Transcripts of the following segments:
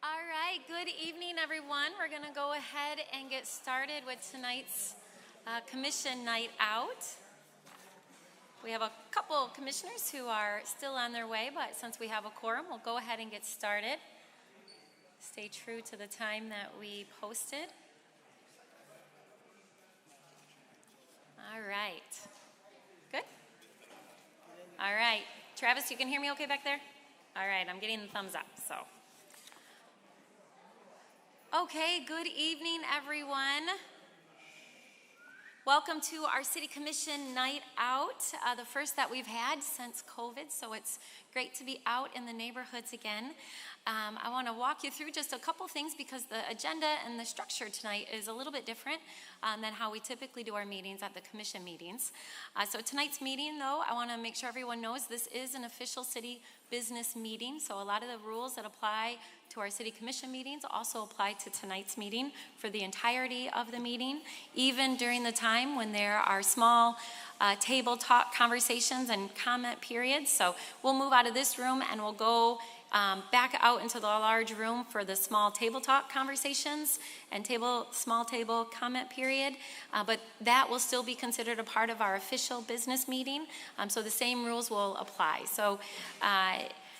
All right, good evening, everyone. We're going to go ahead and get started with tonight's commission night out. We have a couple commissioners who are still on their way, but since we have a quorum, we'll go ahead and get started. Stay true to the time that we posted. All right. Good? All right. Travis, you can hear me okay back there? All right, I'm getting the thumbs up, so. Okay, good evening, everyone. Welcome to our City Commission Night Out, the first that we've had since COVID, so it's great to be out in the neighborhoods again. I want to walk you through just a couple things because the agenda and the structure tonight is a little bit different than how we typically do our meetings at the commission meetings. So tonight's meeting, though, I want to make sure everyone knows this is an official city business meeting, so a lot of the rules that apply to our city commission meetings also apply to tonight's meeting for the entirety of the meeting, even during the time when there are small table talk conversations and comment periods. So we'll move out of this room and we'll go back out into the large room for the small table talk conversations and small table comment period, but that will still be considered a part of our official business meeting, so the same rules will apply. So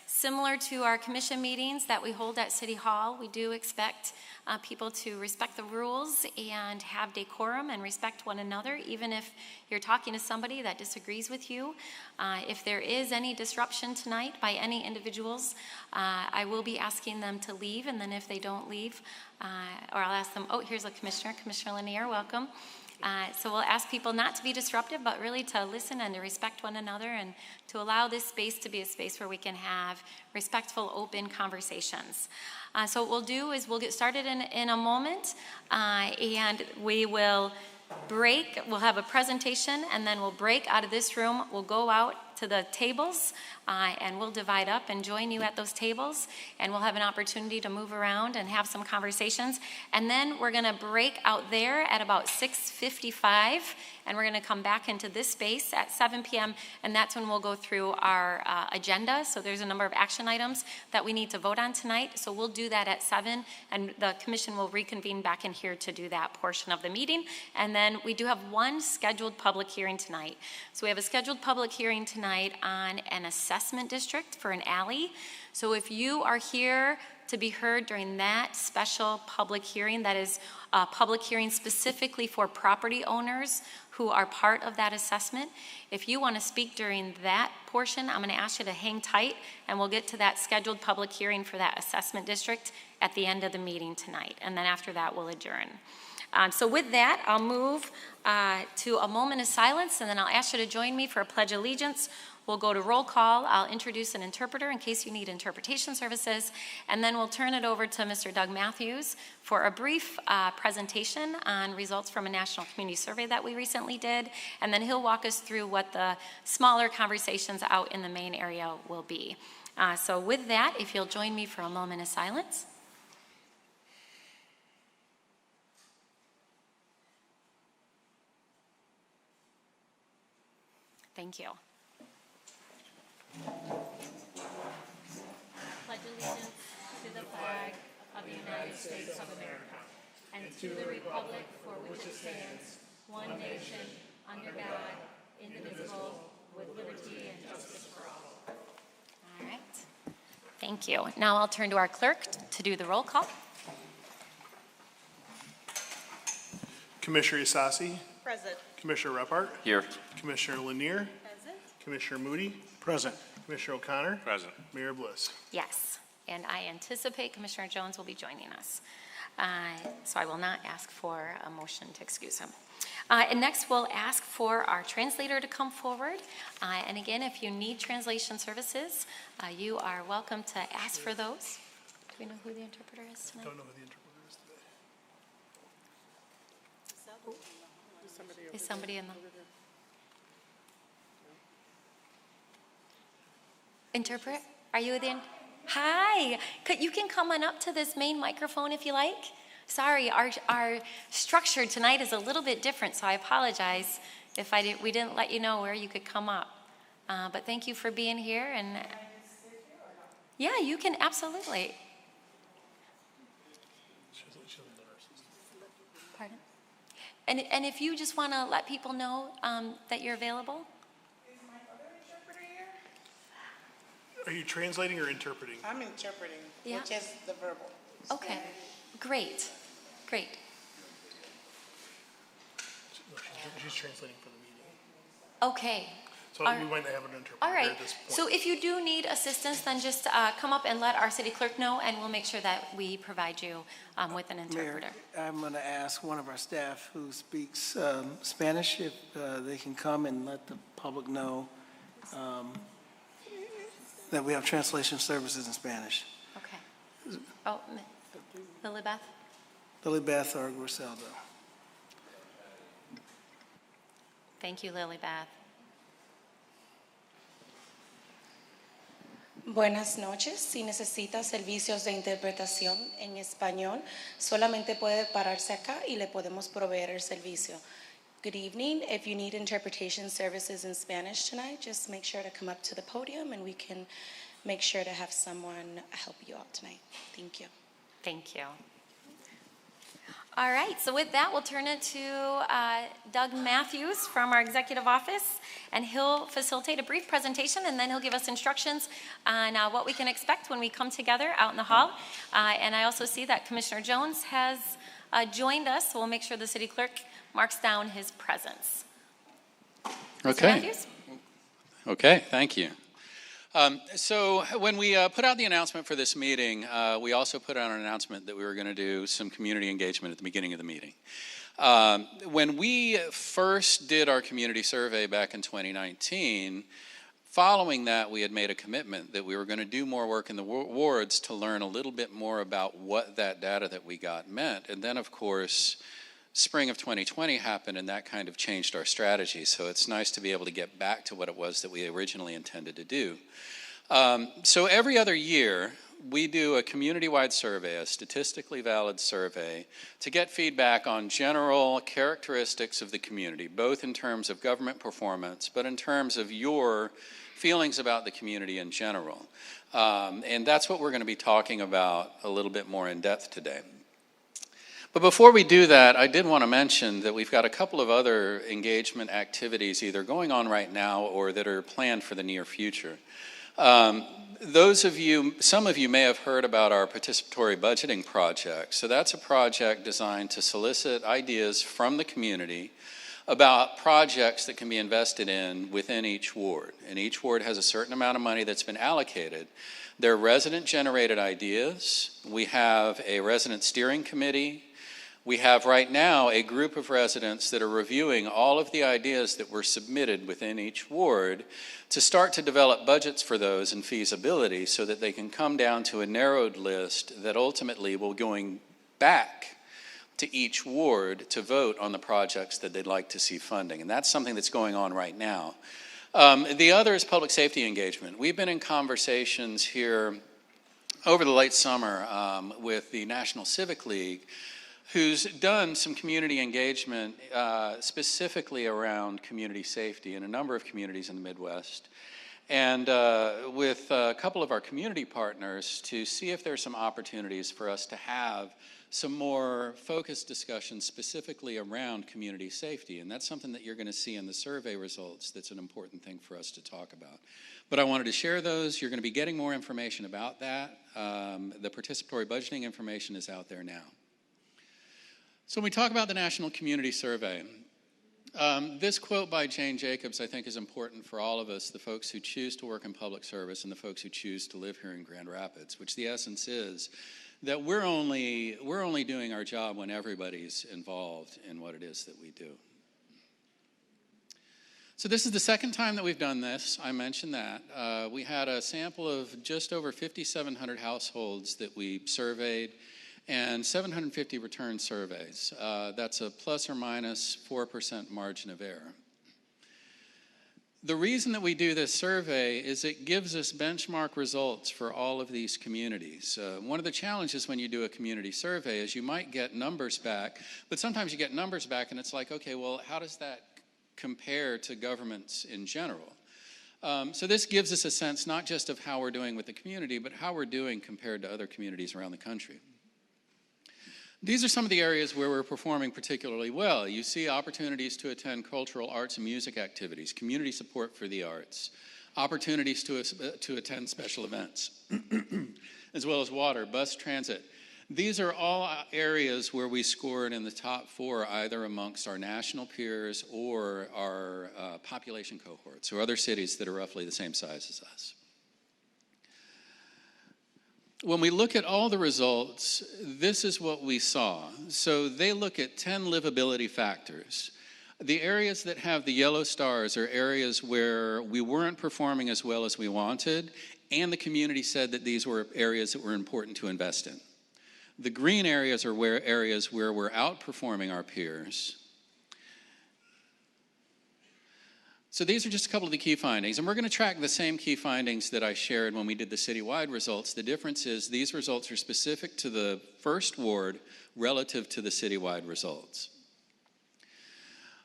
similar to our commission meetings that we hold at City Hall, we do expect people to respect the rules and have decorum and respect one another, even if you're talking to somebody that disagrees with you. If there is any disruption tonight by any individuals, I will be asking them to leave, and then if they don't leave, or I'll ask them, oh, here's a commissioner, Commissioner Lanier, welcome. So we'll ask people not to be disruptive, but really to listen and to respect one another and to allow this space to be a space where we can have respectful, open conversations. So what we'll do is we'll get started in a moment, and we will break. We'll have a presentation, and then we'll break out of this room. We'll go out to the tables, and we'll divide up and join you at those tables, and we'll have an opportunity to move around and have some conversations. And then we're going to break out there at about 6:55, and we're going to come back into this space at 7 p.m., and that's when we'll go through our agenda. So there's a number of action items that we need to vote on tonight, so we'll do that at 7, and the commission will reconvene back in here to do that portion of the meeting. And then we do have one scheduled public hearing tonight. So we have a scheduled public hearing tonight on an assessment district for an alley. So if you are here to be heard during that special public hearing, that is a public hearing specifically for property owners who are part of that assessment, if you want to speak during that portion, I'm going to ask you to hang tight, and we'll get to that scheduled public hearing for that assessment district at the end of the meeting tonight, and then after that we'll adjourn. So with that, I'll move to a moment of silence, and then I'll ask you to join me for a pledge of allegiance. We'll go to roll call. I'll introduce an interpreter in case you need interpretation services, and then we'll turn it over to Mr. Doug Matthews for a brief presentation on results from a national community survey that we recently did, and then he'll walk us through what the smaller conversations out in the main area will be. So with that, if you'll join me for a moment of silence. Thank you. Pledge allegiance to the flag of the United States of America and to the republic for which it stands, one nation, under God, indivisible, with liberty and justice for all. All right. Thank you. Now I'll turn to our clerk to do the roll call. Commissioner Isasi. Present. Commissioner Reppart. Here. Commissioner Lanier. Present. Commissioner Moody. Present. Commissioner O'Connor. Present. Mayor Bliss. Yes, and I anticipate Commissioner Jones will be joining us. So I will not ask for a motion to excuse him. And next we'll ask for our translator to come forward. And again, if you need translation services, you are welcome to ask for those. Do we know who the interpreter is tonight? Don't know who the interpreter is today. Is somebody in the... Interpret? Are you the... Hi. You can come on up to this main microphone if you like. Sorry, our structure tonight is a little bit different, so I apologize if we didn't let you know where you could come up. But thank you for being here. And yeah, you can absolutely. And if you just want to let people know that you're available. Is my other interpreter here? Are you translating or interpreting? I'm interpreting, Yeah. which is the verbal. Okay, great, great. No, she's translating for the meeting. Okay, So All we right. might not have an interpreter all right. at this point. So if you do need assistance, then just come up and let our city clerk know, and we'll make sure that we provide you with an Mayor, interpreter. I'm going to ask one of our staff who speaks Spanish if they can come and let the public know that we have translation services in Spanish. Okay. Oh, Lilibeth? Lilibeth or Griselda. Thank you, Lilibeth. Buenas noches. Si necesita servicios de interpretación en español, solamente puede pararse acá y le podemos proveer el servicio. Good evening. If you need interpretation services in Spanish tonight, just make sure to come up to the podium and we can make sure to have someone help you out tonight. Thank you. Thank you. All right, so with that, we'll turn it to Doug Matthews from our executive office, and he'll facilitate a brief presentation, and then he'll give us instructions on what we can expect when we come together out in the hall. And I also see that Commissioner Jones has joined us, so we'll make sure the city clerk marks down his presence. Mr. Okay. Matthews? Okay, thank you. So when we put out the announcement for this meeting, we also put out an announcement that we were going to do some community engagement at the beginning of the meeting. When we first did our community survey back in 2019, following that, we had made a commitment that we were going to do more work in the wards to learn a little bit more about what that data that we got meant. And then, of course, spring of 2020 happened, and that kind of changed our strategy. So it's nice to be able to get back to what it was that we originally intended to do. So every other year, we do a community-wide survey, a statistically valid survey, to get feedback on general characteristics of the community, both in terms of government performance, but in terms of your feelings about the community in general. And that's what we're going to be talking about a little bit more in depth today. But before we do that, I did want to mention that we've got a couple of other engagement activities either going on right now or that are planned for the near future. Some of you may have heard about our participatory budgeting project. So that's a project designed to solicit ideas from the community about projects that can be invested in within each ward. And each ward has a certain amount of money that's been allocated. They're resident-generated ideas. We have a resident steering committee. We have right now a group of residents that are reviewing all of the ideas that were submitted within each ward to start to develop budgets for those and feasibility so that they can come down to a narrowed list that ultimately will going back to each ward to vote on the projects that they'd like to see funding. And that's something that's going on right now. The other is public safety engagement. We've been in conversations here over the late summer with the National Civic League, who's done some community engagement specifically around community safety in a number of communities in the Midwest, and with a couple of our community partners to see if there's some opportunities for us to have some more focused discussions specifically around community safety. And that's something that you're going to see in the survey results that's an important thing for us to talk about. But I wanted to share those. You're going to be getting more information about that. The participatory budgeting information is out there now. So when we talk about the National Community Survey, this quote by Jane Jacobs I think is important for all of us, the folks who choose to work in public service and the folks who choose to live here in Grand Rapids, which the essence is that we're only doing our job when everybody's involved in what it is that we do. So this is the second time that we've done this. I mentioned that. We had a sample of just over 5,700 households that we surveyed and 750 return surveys. That's a plus or minus 4% margin of error. The reason that we do this survey is it gives us benchmark results for all of these communities. One of the challenges when you do a community survey is you might get numbers back, but sometimes you get numbers back and it's like, okay, well, how does that compare to governments in general? So this gives us a sense not just of how we're doing with the community, but how we're doing compared to other communities around the country. These are some of the areas where we're performing particularly well. You see opportunities to attend cultural, arts, and music activities, community support for the arts, opportunities to attend special events, as well as water, bus transit. These are all areas where we scored in the top 4, either amongst our national peers or our population cohorts, or other cities that are roughly the same size as us. When we look at all the results, this is what we saw. So they look at 10 livability factors. The areas that have the yellow stars are areas where we weren't performing as well as we wanted, and the community said that these were areas that were important to invest in. The green areas are areas where we're outperforming our peers. So these are just a couple of the key findings, and we're going to track the same key findings that I shared when we did the citywide results. The difference is these results are specific to the first ward relative to the citywide results.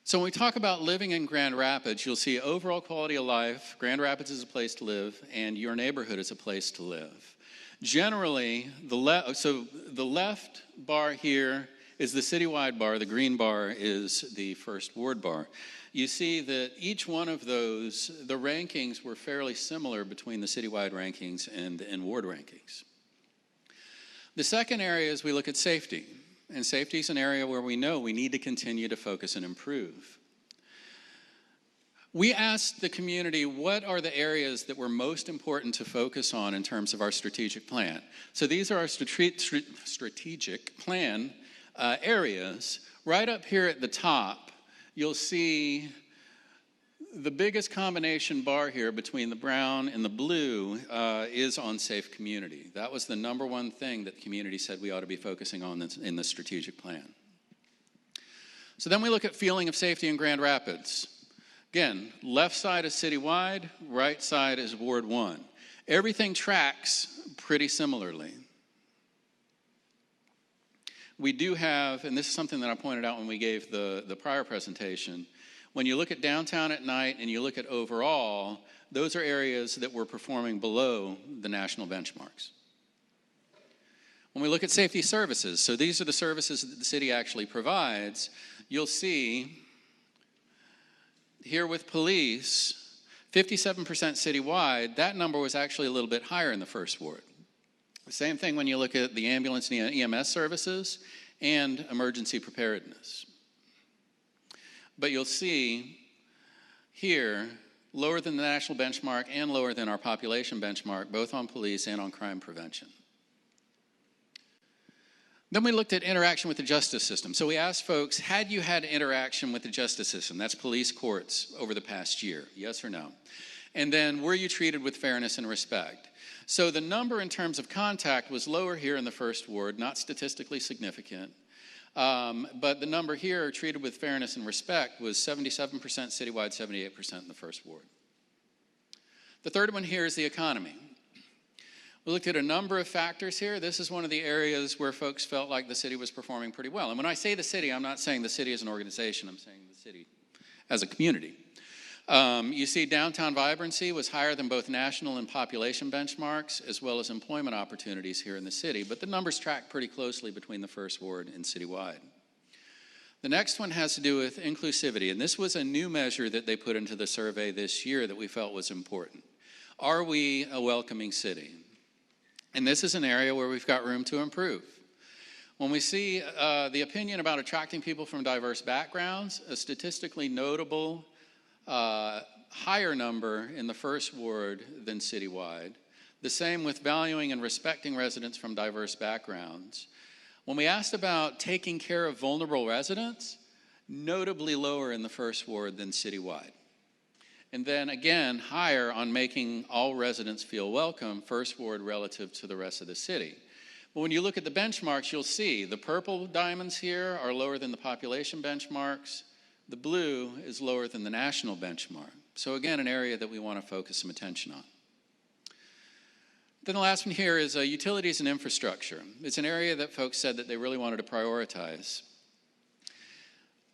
So when we talk about living in Grand Rapids, you'll see overall quality of life, Grand Rapids is a place to live, and your neighborhood is a place to live. Generally, the left bar here is the citywide bar, the green bar is the first ward bar. You see that each one of those, the rankings were fairly similar between the citywide rankings and ward rankings. The second area is we look at safety. And safety is an area where we know we need to continue to focus and improve. We asked the community what are the areas that were most important to focus on in terms of our strategic plan. So these are our strategic plan areas. Right up here at the top, you'll see the biggest combination bar here between the brown and the blue is on safe community. That was the number one thing that the community said we ought to be focusing on in the strategic plan. So then we look at feeling of safety in Grand Rapids. Again, left side is citywide, right side is Ward 1. Everything tracks pretty similarly. We do have, and this is something that I pointed out when we gave the prior presentation, when you look at downtown at night and you look at overall, those are areas that were performing below the national benchmarks. When we look at safety services, so these are the services that the city actually provides, you'll see here with police, 57% citywide, that number was actually a little bit higher in the first ward. The same thing when you look at the ambulance and EMS services and emergency preparedness. But you'll see here, lower than the national benchmark and lower than our population benchmark, both on police and on crime prevention. Then we looked at interaction with the justice system. So we asked folks, had you had interaction with the justice system, that's police, courts, over the past year, yes or no? And then were you treated with fairness and respect? So the number in terms of contact was lower here in the first ward, not statistically significant. But the number here, treated with fairness and respect, was 77% citywide, 78% in the first ward. The third one here is the economy. We looked at a number of factors here. This is one of the areas where folks felt like the city was performing pretty well. And when I say the city, I'm not saying the city as an organization, I'm saying the city as a community. You see downtown vibrancy was higher than both national and population benchmarks, as well as employment opportunities here in the city, but the numbers track pretty closely between the first ward and citywide. The next one has to do with inclusivity, and this was a new measure that they put into the survey this year that we felt was important. Are we a welcoming city? And this is an area where we've got room to improve. When we see the opinion about attracting people from diverse backgrounds, a statistically notable higher number in the first ward than citywide. The same with valuing and respecting residents from diverse backgrounds. When we asked about taking care of vulnerable residents, notably lower in the first ward than citywide. And then again, higher on making all residents feel welcome, first ward relative to the rest of the city. But when you look at the benchmarks, you'll see the purple diamonds here are lower than the population benchmarks. The blue is lower than the national benchmark. So again, an area that we want to focus some attention on. Then the last one here is utilities and infrastructure. It's an area that folks said that they really wanted to prioritize.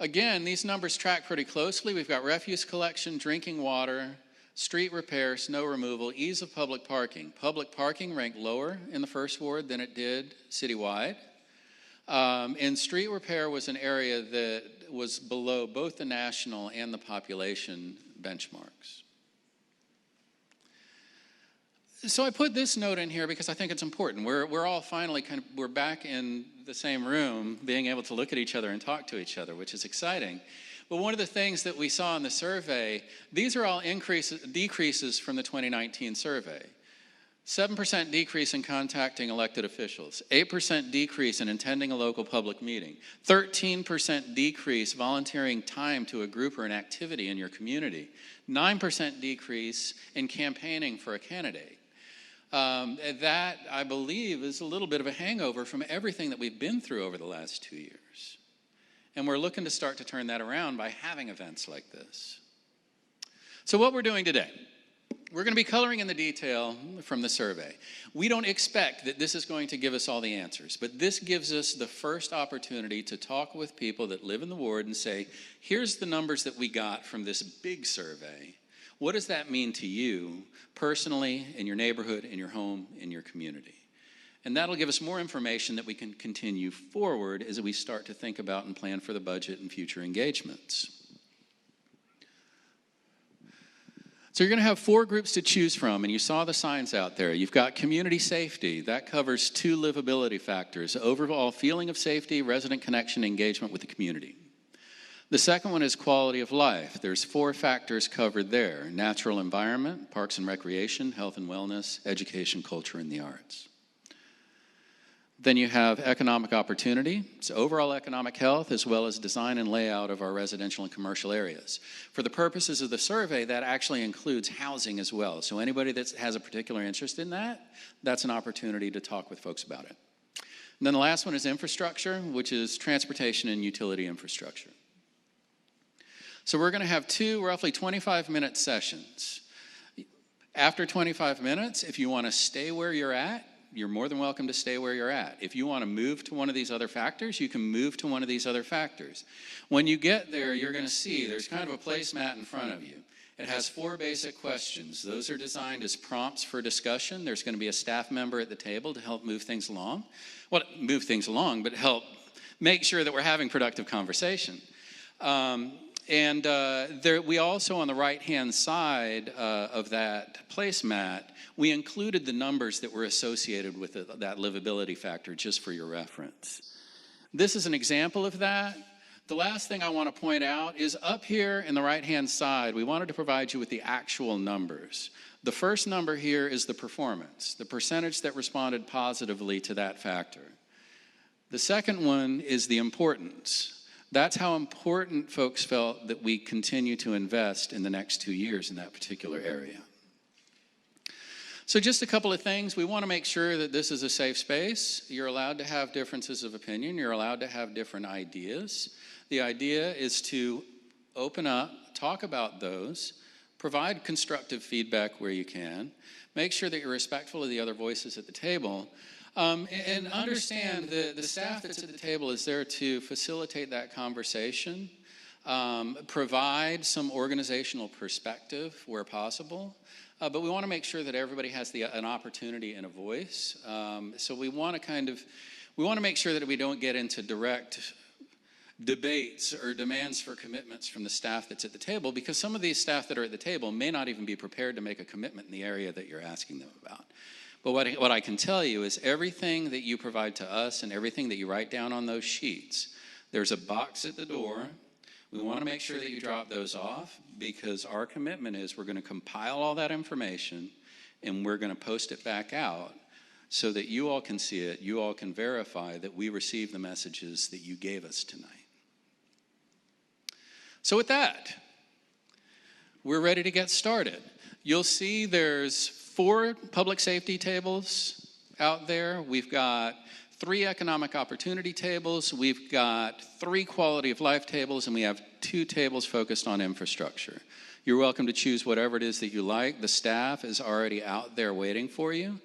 Again, these numbers track pretty closely. We've got refuse collection, drinking water, street repair, snow removal, ease of public parking. Public parking ranked lower in the first ward than it did citywide. And street repair was an area that was below both the national and the population benchmarks. So I put this note in here because I think it's important. We're all finally we're back in the same room, being able to look at each other and talk to each other, which is exciting. But one of the things that we saw in the survey, these are all decreases from the 2019 survey. 7% decrease in contacting elected officials, 8% decrease in attending a local public meeting, 13% decrease volunteering time to a group or an activity in your community, 9% decrease in campaigning for a candidate. That, I believe, is a little bit of a hangover from everything that we've been through over the last 2 years. And we're looking to start to turn that around by having events like this. So what we're doing today, we're going to be coloring in the detail from the survey. We don't expect that this is going to give us all the answers, but this gives us the first opportunity to talk with people that live in the ward and say, here's the numbers that we got from this big survey. What does that mean to you personally, in your neighborhood, in your home, in your community? And that'll give us more information that we can continue forward as we start to think about and plan for the budget and future engagements. So you're going to have 4 groups to choose from, and you saw the signs out there. You've got community safety. That covers 2 livability factors: overall feeling of safety, resident connection, engagement with the community. The second one is quality of life. There's 4 factors covered there: natural environment, parks and recreation, health and wellness, education, culture, and the arts. Then you have economic opportunity. It's overall economic health, as well as design and layout of our residential and commercial areas. For the purposes of the survey, that actually includes housing as well. So anybody that has a particular interest in that, that's an opportunity to talk with folks about it. And then the last one is infrastructure, which is transportation and utility infrastructure. So we're going to have 2 roughly 25-minute sessions. After 25 minutes, if you want to stay where you're at, you're more than welcome to stay where you're at. If you want to move to one of these other factors, you can move to one of these other factors. When you get there, you're going to see there's kind of a placemat in front of you. It has 4 basic questions. Those are designed as prompts for discussion. There's going to be a staff member at the table to help move things along. Well, move things along, but help make sure that we're having productive conversation. We also, on the right-hand side of that placemat, we included the numbers that were associated with that livability factor, just for your reference. This is an example of that. The last thing I want to point out is up here in the right-hand side, we wanted to provide you with the actual numbers. The first number here is the performance, the percentage that responded positively to that factor. The second one is the importance. That's how important folks felt that we continue to invest in the next 2 years in that particular area. So just a couple of things. We want to make sure that this is a safe space. You're allowed to have differences of opinion. You're allowed to have different ideas. The idea is to open up, talk about those, provide constructive feedback where you can, make sure that you're respectful of the other voices at the table, and understand that the staff that's at the table is there to facilitate that conversation, provide some organizational perspective where possible, but we want to make sure that everybody has an opportunity and a voice. So we want to make sure that we don't get into direct debates or demands for commitments from the staff that's at the table, because some of these staff that are at the table may not even be prepared to make a commitment in the area that you're asking them about. But what I can tell you is everything that you provide to us and everything that you write down on those sheets, there's a box at the door. We want to make sure that you drop those off, because our commitment is we're going to compile all that information and we're going to post it back out so that you all can see it, you all can verify that we received the messages that you gave us tonight. So with that, we're ready to get started. You'll see there's 4 public safety tables out there. We've got 3 economic opportunity tables. We've got 3 quality of life tables, and we have 2 tables focused on infrastructure. You're welcome to choose whatever it is that you like. The staff is already out there waiting for you.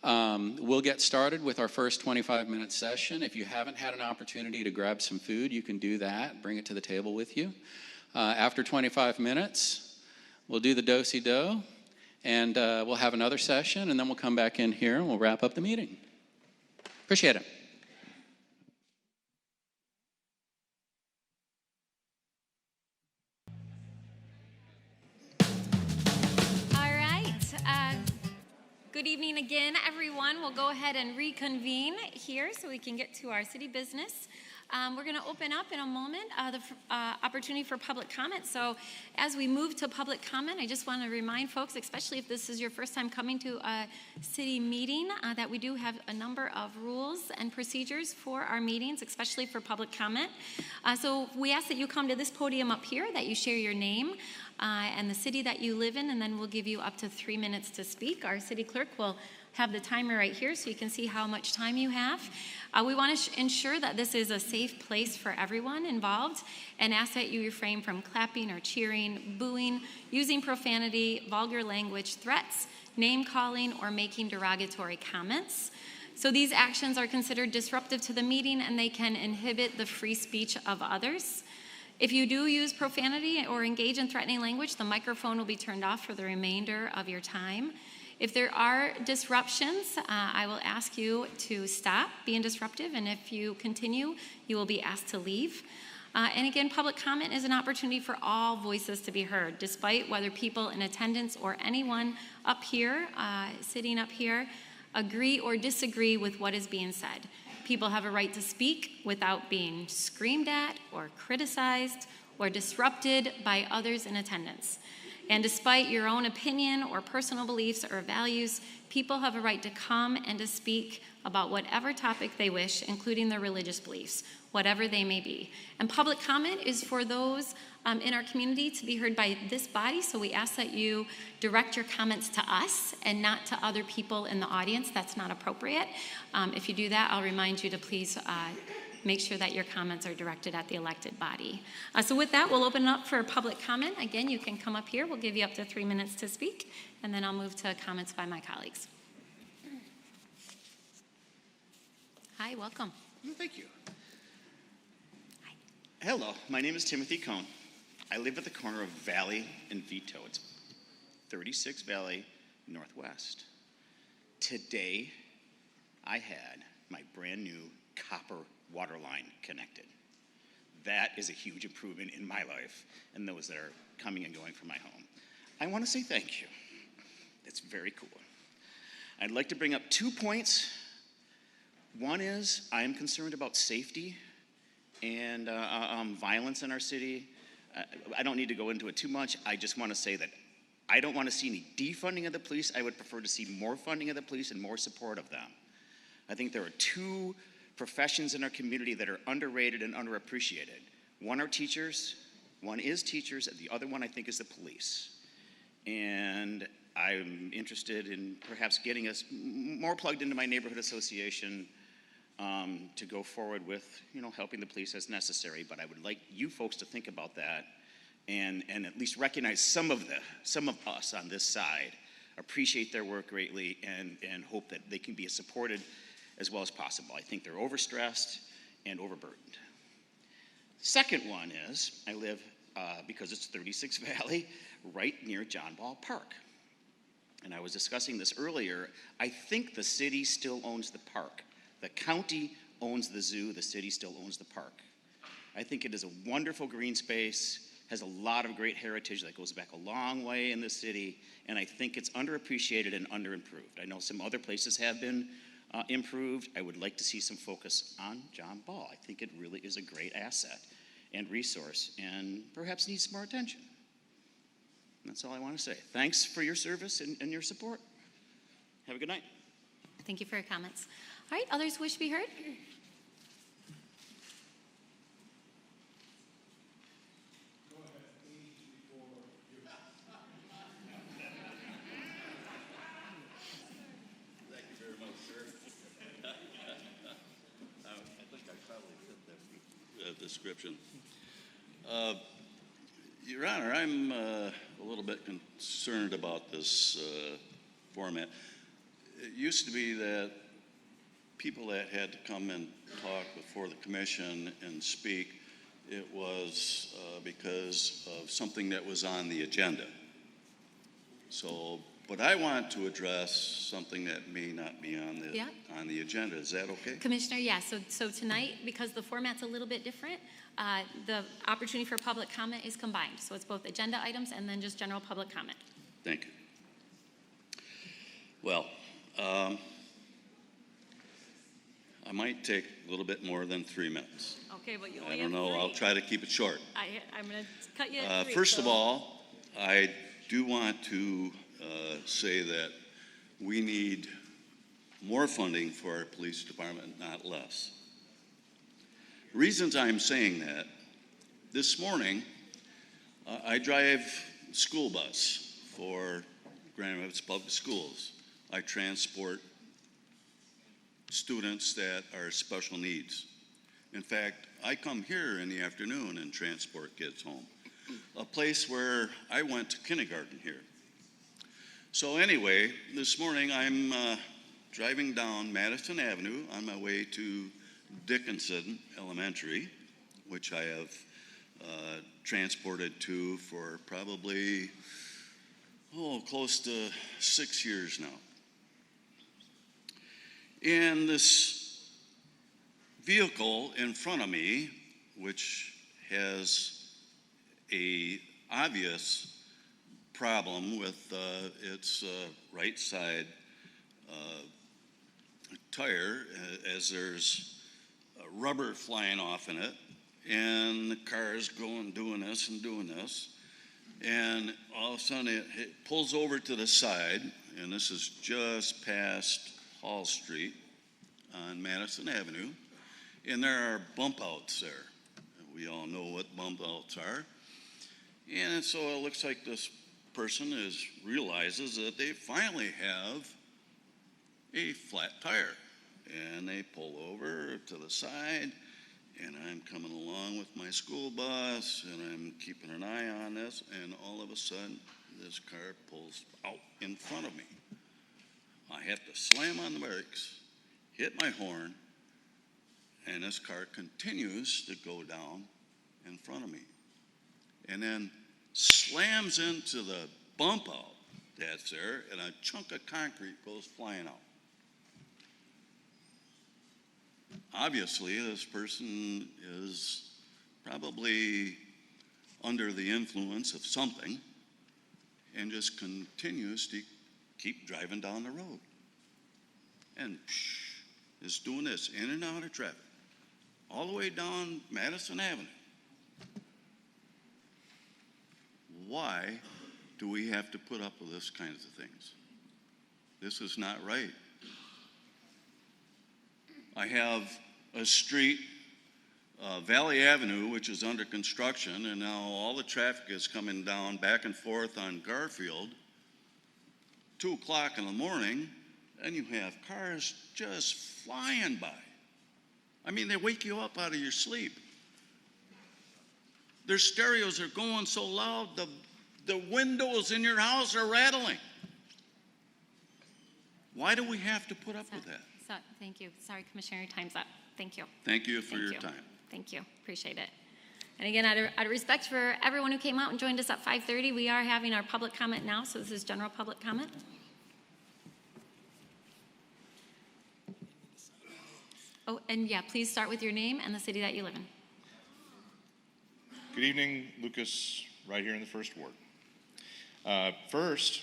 We'll get started with our first 25-minute session. If you haven't had an opportunity to grab some food, you can do that. Bring it to the table with you. After 25 minutes, we'll do the do-si-do, and we'll have another session, and then we'll come back in here and we'll wrap up the meeting. Appreciate it. good evening again, everyone. We'll go ahead and reconvene here so we can get to our city business. We're going to open up in a moment the opportunity for public comment. So as we move to public comment, I just want to remind folks, especially if this is your first time coming to a city meeting, that we do have a number of rules and procedures for our meetings, especially for public comment. So we ask that you come to this podium up here, that you share your name and the city that you live in, and then we'll give you up to 3 minutes to speak. Our city clerk will have the timer right here so you can see how much time you have. We want to ensure that this is a safe place for everyone involved and ask that you refrain from clapping or cheering, booing, using profanity, vulgar language, threats, name calling, or making derogatory comments. So these actions are considered disruptive to the meeting and they can inhibit the free speech of others. If you do use profanity or engage in threatening language, the microphone will be turned off for the remainder of your time. If there are disruptions, I will ask you to stop being disruptive, and if you continue, you will be asked to leave. And again, public comment is an opportunity for all voices to be heard, despite whether people in attendance or anyone up here, sitting up here, agree or disagree with what is being said. People have a right to speak without being screamed at or criticized or disrupted by others in attendance. And despite your own opinion or personal beliefs or values, people have a right to come and to speak about whatever topic they wish, including their religious beliefs, whatever they may be. And public comment is for those in our community to be heard by this body, so we ask that you direct your comments to us and not to other people in the audience. That's not appropriate. If you do that, I'll remind you to please make sure that your comments are directed at the elected body. So with that, we'll open it up for public comment. Again, you can come up here. We'll give you up to 3 minutes to speak, and then I'll move to comments by my colleagues. Hi, welcome. Thank you. Hi. Hello, my name is Timothy Cohn. I live at the corner of Valley and Vito. It's 36 Valley Northwest. Today, I had my brand new copper water line connected. That is a huge improvement in my life and those that are coming and going from my home. I want to say thank you. It's very cool. I'd like to bring up 2 points. One is I am concerned about safety and violence in our city. I don't need to go into it too much. I just want to say that I don't want to see any defunding of the police. I would prefer to see more funding of the police and more support of them. I think there are 2 professions in our community that are underrated and underappreciated. One is teachers, and the other one I think is the police. And I'm interested in perhaps getting us more plugged into my neighborhood association to go forward with, helping the police as necessary. But I would like you folks to think about that and at least recognize some of us on this side, appreciate their work greatly, and hope that they can be supported as well as possible. I think they're overstressed and overburdened. Second one is, I live, because it's 36 Valley, right near John Ball Park. And I was discussing this earlier. I think the city still owns the park. The county owns the zoo, the city still owns the park. I think it is a wonderful green space, has a lot of great heritage that goes back a long way in the city, and I think it's underappreciated and underimproved. I know some other places have been improved. I would like to see some focus on John Ball. I think it really is a great asset and resource and perhaps needs some more attention. That's all I want to say. Thanks for your service and your support. Have a good night. Thank you for your comments. All right, others wish to be heard? Description. Your Honor, I'm a little bit concerned about this format. It used to be that people that had to come and talk before the commission and speak, it was because of something that was on the agenda. But I want to address something that may not be on the agenda. Is that okay? Commissioner, yes. So tonight, because the format's a little bit different, the opportunity for public comment is combined. So it's both agenda items and then just general public comment. Thank you. Well, I might take a little bit more than 3 minutes. Okay, but you I only don't have know, I'll 3. try to keep it short. I'm going to cut you at 3. First of so- all, I do want to say that we need more funding for our police department, not less. Reasons I'm saying that, this morning, I drive school bus for Grand Rapids Public Schools. I transport students that are special needs. In fact, I come here in the afternoon and transport kids home, a place where I went to kindergarten here. So anyway, this morning I'm driving down Madison Avenue on my way to Dickinson Elementary, which I have transported to for probably, close to 6 years now. And this vehicle in front of me, which has a obvious problem with its right side tire, as there's rubber flying off in it, and the car's doing this and doing this, and all of a sudden it pulls over to the side, and this is just past Hall Street on Madison Avenue, and there are bump outs there. We all know what bump outs are. And so it looks like this person realizes that they finally have a flat tire. And they pull over to the side, and I'm coming along with my school bus, and I'm keeping an eye on this, and all of a sudden, this car pulls out in front of me. I have to slam on the brakes, hit my horn, and this car continues to go down in front of me. And then slams into the bump out that's there, and a chunk of concrete goes flying out. Obviously, this person is probably under the influence of something and just continues to keep driving down the road. And is doing this in and out of traffic, all the way down Madison Avenue. Why do we have to put up with this kinds of things? This is not right. I have a street, Valley Avenue, which is under construction, and now all the traffic is coming down back and forth on Garfield, 2 o'clock in the morning, and you have cars just flying by. I mean, they wake you up out of your sleep. Their stereos are going so loud, the windows in your house are rattling. Why do we have to put up with that? Thank you. Sorry, Commissioner, your time's up. Thank you. Thank you for your time. Thank you. Appreciate it. And again, out of respect for everyone who came out and joined us at 5:30, we are having our public comment now, so this is general public comment. Oh, and yeah, please start with your name and the city that you live in. Good evening, Lucas, right here in the First Ward. First,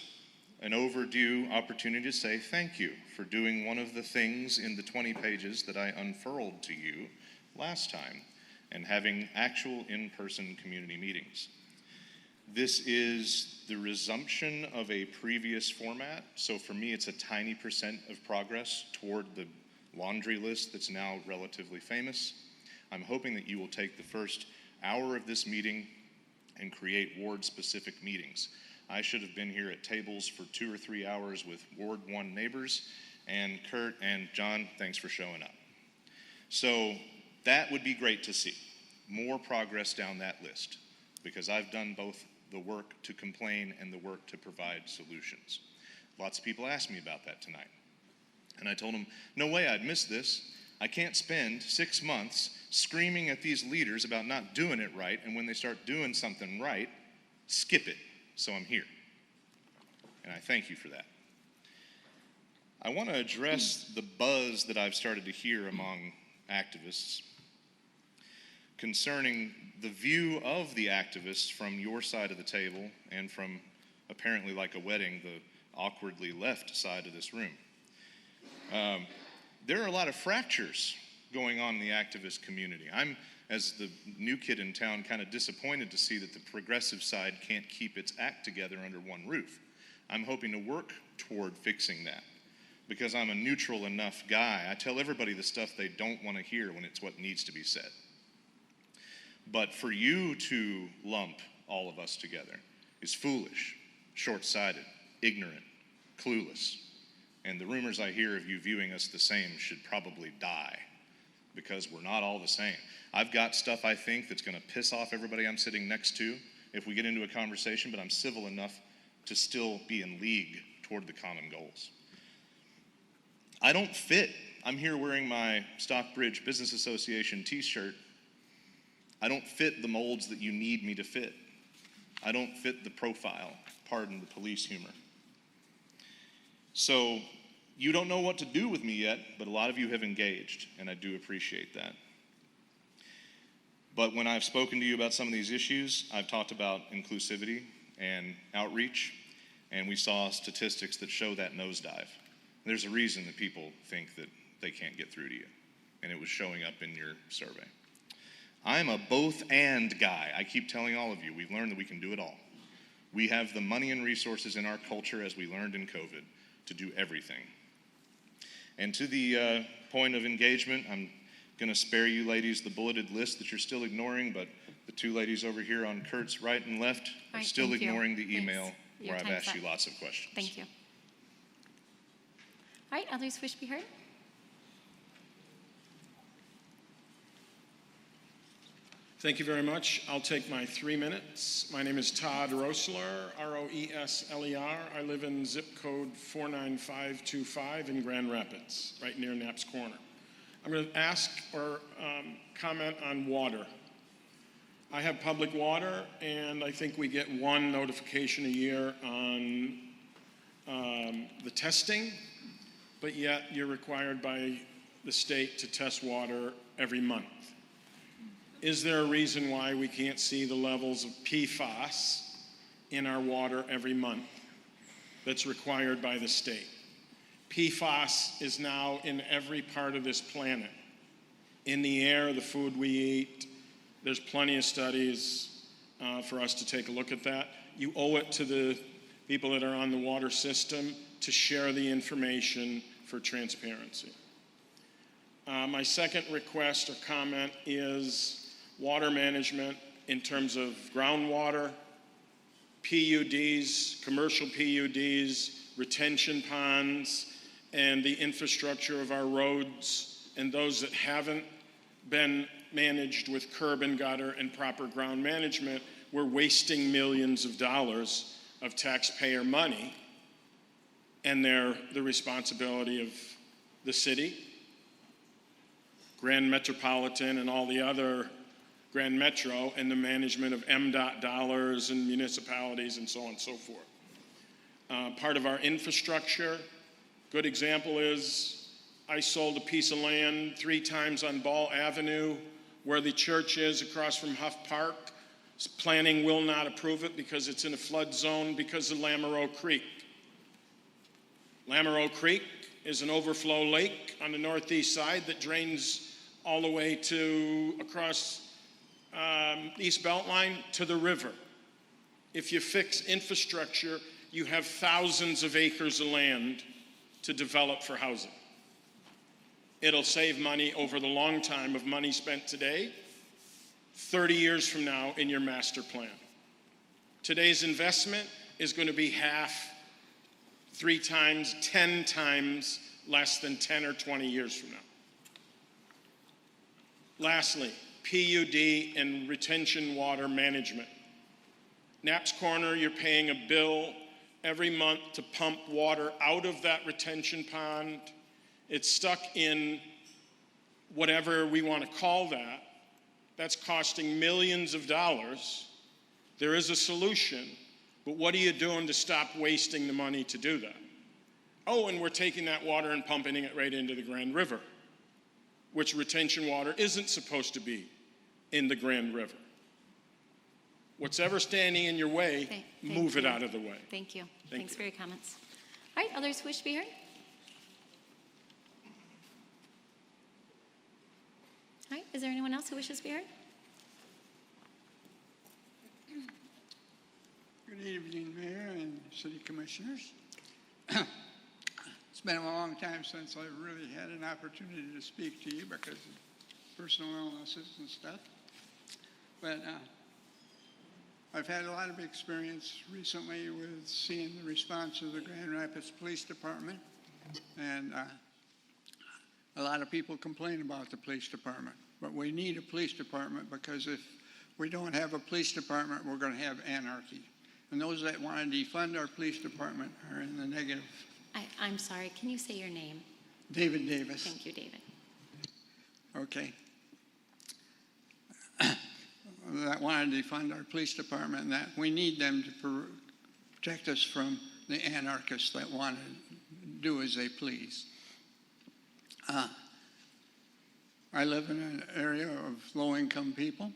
an overdue opportunity to say thank you for doing one of the things in the 20 pages that I unfurled to you last time and having actual in-person community meetings. This is the resumption of a previous format, so for me it's a tiny percent of progress toward the laundry list that's now relatively famous. I'm hoping that you will take the first hour of this meeting and create ward-specific meetings. I should have been here at tables for 2 or 3 hours with Ward 1 neighbors, and Kurt and John, thanks for showing up. So that would be great to see. More progress down that list, because I've done both the work to complain and the work to provide solutions. Lots of people asked me about that tonight. And I told them, no way I'd miss this. I can't spend 6 months screaming at these leaders about not doing it right, and when they start doing something right, skip it. So I'm here. And I thank you for that. I want to address the buzz that I've started to hear among activists concerning the view of the activists from your side of the table and from, apparently like a wedding, the awkwardly left side of this room. There are a lot of fractures going on in the activist community. I'm, as the new kid in town, kind of disappointed to see that the progressive side can't keep its act together under one roof. I'm hoping to work toward fixing that because I'm a neutral enough guy. I tell everybody the stuff they don't want to hear when it's what needs to be said. But for you to lump all of us together is foolish, short-sighted, ignorant, clueless. And the rumors I hear of you viewing us the same should probably die because we're not all the same. I've got stuff I think that's going to piss off everybody I'm sitting next to if we get into a conversation, but I'm civil enough to still be in league toward the common goals. I don't fit. I'm here wearing my Stockbridge Business Association t-shirt. I don't fit the molds that you need me to fit. I don't fit the profile, pardon the police humor. So you don't know what to do with me yet, but a lot of you have engaged, and I do appreciate that. But when I've spoken to you about some of these issues, I've talked about inclusivity and outreach, and we saw statistics that show that nosedive. There's a reason that people think that they can't get through to you, and it was showing up in your survey. I'm a both and guy. I keep telling all of you, we've learned that we can do it all. We have the money and resources in our culture, as we learned in COVID, to do everything. And to the point of engagement, I'm going to spare you ladies the bulleted list that you're still ignoring, but the two ladies over here on Kurt's right and left are still ignoring the email where I've asked you lots of questions. Thank you. All right, others wish to be heard? Thank you very much. I'll take my 3 minutes. My name is Todd Roesler, R-O-E-S-L-E-R. I live in zip code 49525 in Grand Rapids, right near Knapp's Corner. I'm going to ask or comment on water. I have public water, and I think we get one notification a year on the testing, but yet you're required by the state to test water every month. Is there a reason why we can't see the levels of PFAS in our water every month that's required by the state? PFAS is now in every part of this planet. In the air, the food we eat. There's plenty of studies for us to take a look at that. You owe it to the people that are on the water system to share the information for transparency. My second request or comment is water management in terms of groundwater, PUDs, commercial PUDs, retention ponds, and the infrastructure of our roads, and those that haven't been managed with curb and gutter and proper ground management, we're wasting millions of dollars of taxpayer money, and they're the responsibility of the city, Grand Metropolitan, and all the other Grand Metro, and the management of MDOT dollars and municipalities and so on and so forth. Part of our infrastructure, good example is I sold a piece of land 3 times on Ball Avenue where the church is across from Huff Park. Planning will not approve it because it's in a flood zone because of Lamoureux Creek. Lamoureux Creek is an overflow lake on the northeast side that drains all the way to across East Beltline to the river. If you fix infrastructure, you have thousands of acres of land to develop for housing. It'll save money over the long time of money spent today, 30 years from now in your master plan. Today's investment is going to be half, 3 times, 10 times less than 10 or 20 years from now. Lastly, PUD and retention water management. Knapp's Corner, you're paying a bill every month to pump water out of that retention pond. It's stuck in whatever we want to call that. That's costing millions of dollars. There is a solution, but what are you doing to stop wasting the money to do that? Oh, and we're taking that water and pumping it right into the Grand River, which retention water isn't supposed to be in the Grand River. What's ever standing in your way, move it out of the way. Thank you. Thanks for your comments. All right, others wish to be heard? right, is there anyone else who wishes to be heard? Good evening, Mayor and City Commissioners. It's been a long time since I've really had an opportunity to speak to you because of personal illnesses and stuff. But I've had a lot of experience recently with seeing the response of the Grand Rapids Police Department. And a lot of people complain about the police department. But we need a police department because if we don't have a police department, we're going to have anarchy. And those that want to defund our police department are in the negative. I'm sorry, can you say your name? David Davis. Thank you, David. Okay. That want to defund our police department, and that we need them to protect us from the anarchists that want to do as they please. I live in an area of low-income people.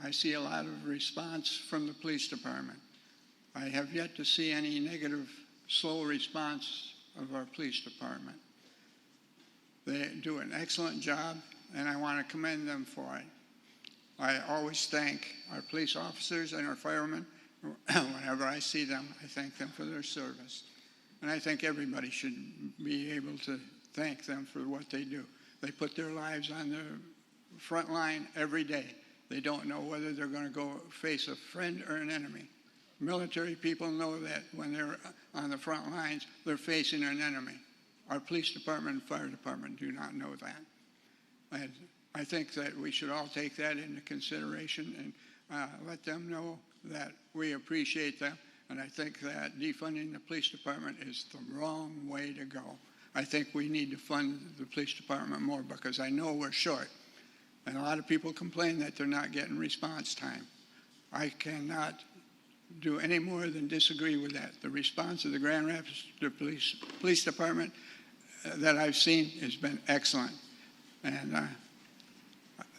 I see a lot of response from the police department. I have yet to see any negative, slow response of our police department. They do an excellent job, and I want to commend them for it. I always thank our police officers and our firemen. Whenever I see them, I thank them for their service. And I think everybody should be able to thank them for what they do. They put their lives on the front line every day. They don't know whether they're going to go face a friend or an enemy. Military people know that when they're on the front lines, they're facing an enemy. Our police department and fire department do not know that. And I think that we should all take that into consideration and let them know that we appreciate them. And I think that defunding the police department is the wrong way to go. I think we need to fund the police department more because I know we're short. And a lot of people complain that they're not getting response time. I cannot do any more than disagree with that. The response of the Grand Rapids Police Department that I've seen has been excellent. And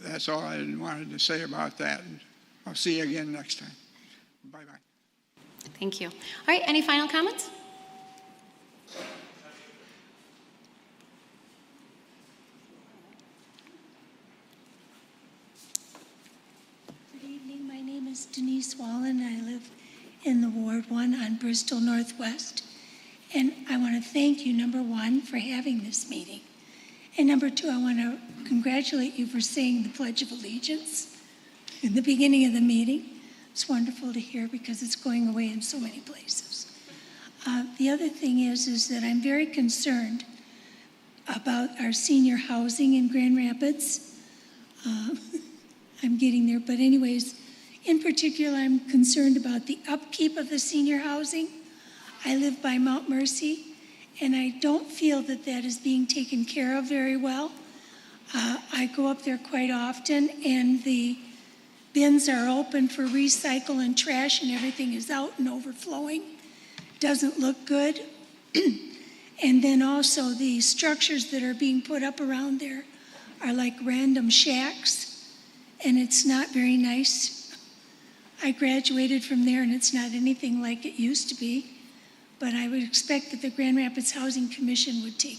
that's all I wanted to say about that. And I'll see you again next time. Bye-bye. Thank you. All right, any final comments? Good evening. My name is Denise Wallen. I live in the Ward 1 on Bristol Northwest. And I want to thank you, number one, for having this meeting. And number two, I want to congratulate you for saying the Pledge of Allegiance in the beginning of the meeting. It's wonderful to hear because it's going away in so many places. The other thing is that I'm very concerned about our senior housing in Grand Rapids. I'm getting there, but anyways, in particular, I'm concerned about the upkeep of the senior housing. I live by Mount Mercy, and I don't feel that that is being taken care of very well. I go up there quite often, and the bins are open for recycle and trash, and everything is out and overflowing. Doesn't look good. And then also the structures that are being put up around there are like random shacks, and it's not very nice. I graduated from there, and it's not anything like it used to be. But I would expect that the Grand Rapids Housing Commission would take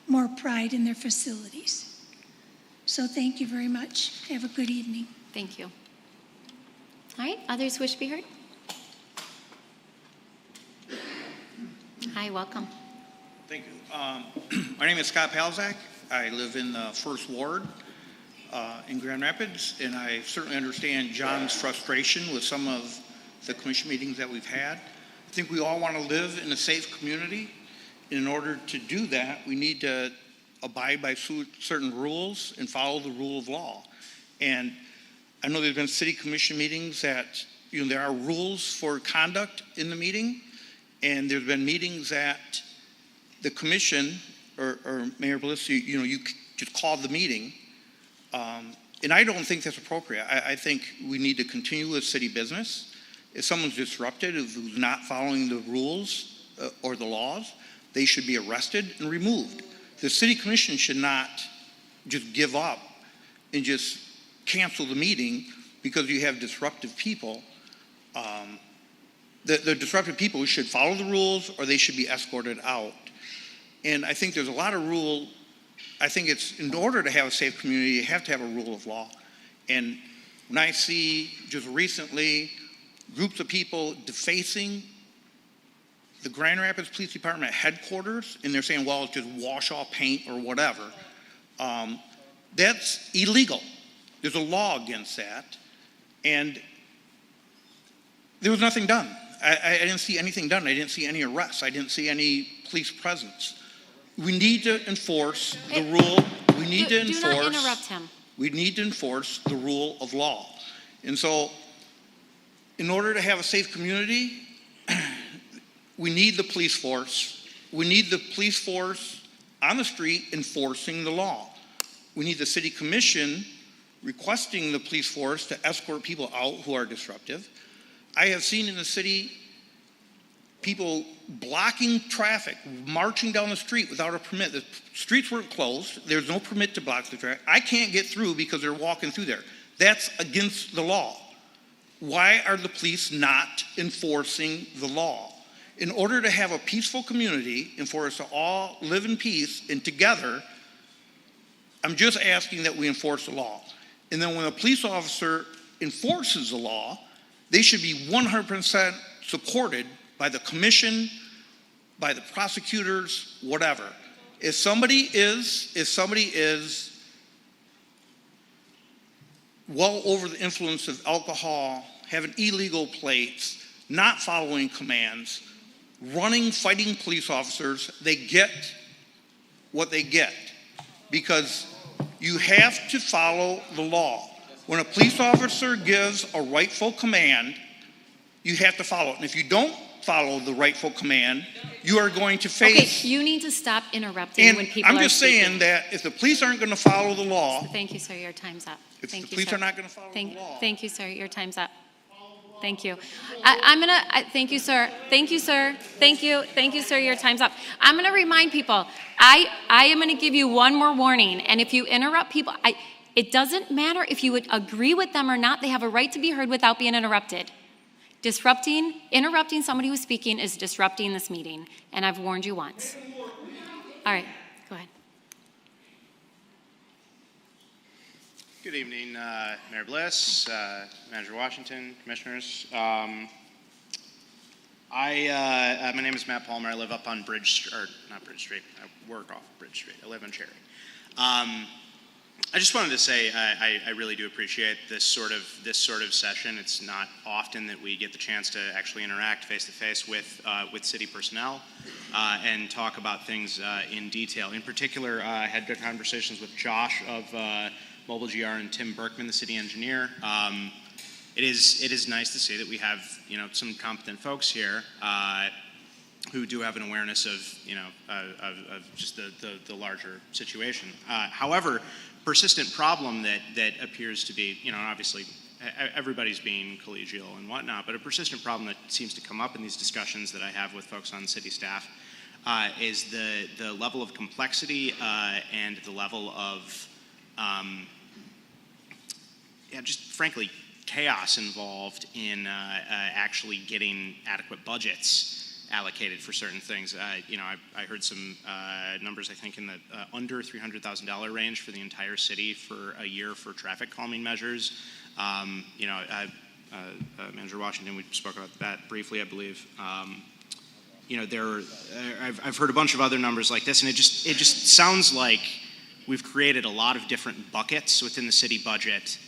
more pride in their facilities. So thank you very much. Have a good evening. Thank you. All right, others wish to be heard? Hi, welcome. Thank you. My name is Scott Palzak. I live in the First Ward in Grand Rapids, and I certainly understand John's frustration with some of the commission meetings that we've had. I think we all want to live in a safe community. In order to do that, we need to abide by certain rules and follow the rule of law. And I know there's been city commission meetings that, there are rules for conduct in the meeting, and there's been meetings that the commission or Mayor Bliss, you just called the meeting. And I don't think that's appropriate. I think we need to continue with city business. If someone's disrupted, who's not following the rules or the laws, they should be arrested and removed. The city commission should not just give up and just cancel the meeting because you have disruptive people. The disruptive people should follow the rules or they should be escorted out. And I think there's a lot of rule I think it's, in order to have a safe community, you have to have a rule of law. And when I see just recently groups of people defacing the Grand Rapids Police Department headquarters, and they're saying, well, it's just wash off paint or whatever, that's illegal. There's a law against that. And there was nothing done. I didn't see anything done. I didn't see any arrests. I didn't see any police presence. We need to enforce the rule. We need to enforce. Do not interrupt him. We need to enforce the rule of law. And so, in order to have a safe community, we need the police force. We need the police force on the street enforcing the law. We need the city commission requesting the police force to escort people out who are disruptive. I have seen in the city people blocking traffic, marching down the street without a permit. The streets weren't closed. There's no permit to block the traffic. I can't get through because they're walking through there. That's against the law. Why are the police not enforcing the law? In order to have a peaceful community and for us to all live in peace and together, I'm just asking that we enforce the law. And then when a police officer enforces the law, they should be 100% supported by the commission, by the prosecutors, whatever. If somebody is well over the influence of alcohol, having illegal plates, not following commands, running, fighting police officers, they get what they get. Because you have to follow the law. When a police officer gives a rightful command, you have to follow it. And if you don't follow the rightful command, you are going to face... Okay, you need to stop interrupting when people are I'm just saying that if the police aren't going to follow the law... Thank you, sir. Your time's up. If the police are not going to follow the law... Thank you, sir. Your time's up. Thank you. Thank you, sir. Thank you, sir. Thank you. Thank you, sir. Your time's up. I'm going to remind people, I am going to give you one more warning. And if you interrupt people, it doesn't matter if you would agree with them or not. They have a right to be heard without being interrupted. Interrupting somebody who's speaking is disrupting this meeting. And I've warned you once. All right, go ahead. Good evening, Mayor Bliss, Manager Washington, Commissioners. My name is Matt Palmer. I live up on not Bridge Street. I work off Bridge Street. I live on Cherry. I just wanted to say I really do appreciate this sort of session. It's not often that we get the chance to actually interact face to face with city personnel and talk about things in detail. In particular, I had good conversations with Josh of Mobile GR and Tim Berkman, the city engineer. It is nice to see that we have some competent folks here who do have an awareness of just the larger situation. However, persistent problem that appears to be, obviously everybody's being collegial and whatnot, but a persistent problem that seems to come up in these discussions that I have with folks on city staff is the level of complexity and the level of just frankly chaos involved in actually getting adequate budgets allocated for certain things. I heard some numbers, I think, in the under $300,000 range for the entire city for a year for traffic calming measures. Manager Washington, we spoke about that briefly, I believe. I've heard a bunch of other numbers like this, and it just sounds like we've created a lot of different buckets within the city budget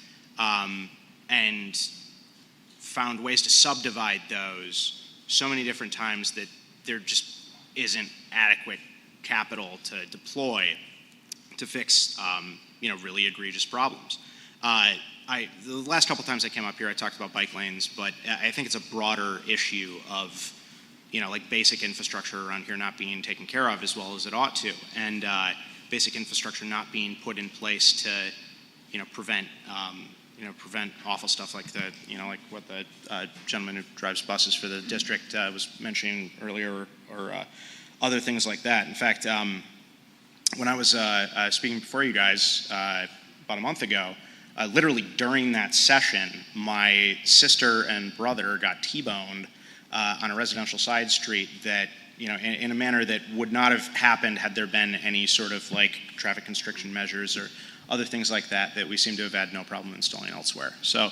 and found ways to subdivide those so many different times that there just isn't adequate capital to deploy to fix, really egregious problems. The last couple times I came up here, I talked about bike lanes, but I think it's a broader issue of, like basic infrastructure around here not being taken care of as well as it ought to, and basic infrastructure not being put in place to, prevent awful stuff like like what the gentleman who drives buses for the district was mentioning earlier, or other things like that. In fact, when I was speaking before you guys about a month ago, literally during that session, my sister and brother got T-boned on a residential side street that, in a manner that would not have happened had there been any sort of like traffic constriction measures or other things like that we seem to have had no problem installing elsewhere. So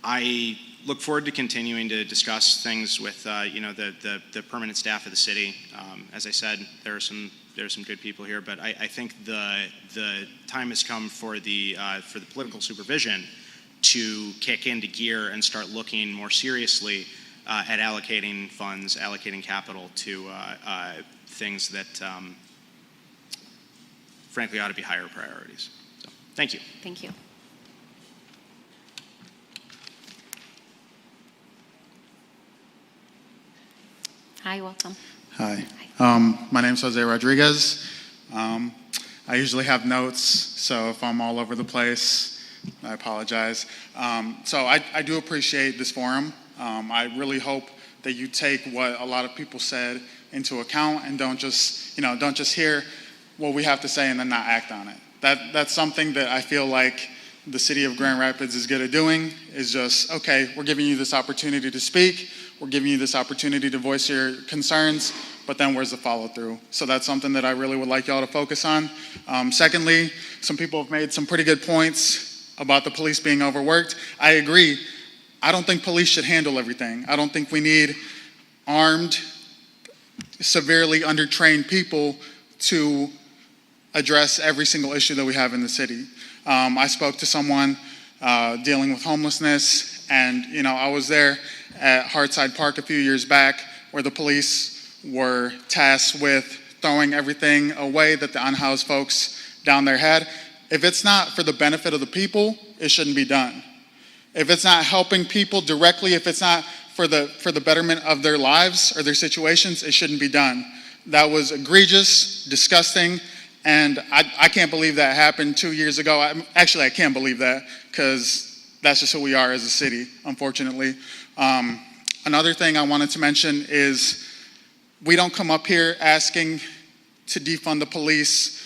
I look forward to continuing to discuss things with the permanent staff of the city. As I said, there are some good people here, but I think the time has come for the political supervision to kick into gear and start looking more seriously at allocating funds, allocating capital to things that frankly ought to be higher priorities. So, thank you. Thank you. Hi, welcome. Hi. My name is Jose Rodriguez. I usually have notes, so if I'm all over the place, I apologize. So I do appreciate this forum. I really hope that you take what a lot of people said into account and don't just hear what we have to say and then not act on it. That's something that I feel like the city of Grand Rapids is good at doing, is just, okay, we're giving you this opportunity to speak, we're giving you this opportunity to voice your concerns, but then where's the follow through? So that's something that I really would like y'all to focus on. Secondly, some people have made some pretty good points about the police being overworked. I agree. I don't think police should handle everything. I don't think we need armed, severely undertrained people to address every single issue that we have in the city. I spoke to someone dealing with homelessness, and I was there at Hardside Park a few years back where the police were tasked with throwing everything away that the unhoused folks down there had. If it's not for the benefit of the people, it shouldn't be done. If it's not helping people directly, if it's not for the betterment of their lives or their situations, it shouldn't be done. That was egregious, disgusting, and I can't believe that happened 2 years ago. Actually, I can't believe that because that's just who we are as a city, unfortunately. Another thing I wanted to mention is we don't come up here asking to defund the police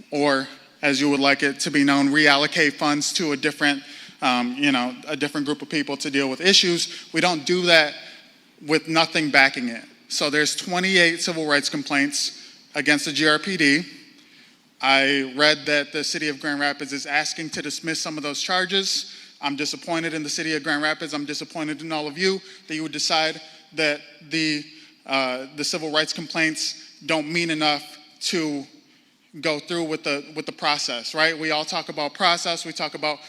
or, as you would like it to be known, reallocate funds to a different group of people to deal with issues. We don't do that with nothing backing it. So there's 28 civil rights complaints against the Grpd. I read that the city of Grand Rapids is asking to dismiss some of those charges. I'm disappointed in the city of Grand Rapids. I'm disappointed in all of you that you would decide that the civil rights complaints don't mean enough to go through with the process, right? We all talk about process, we talk about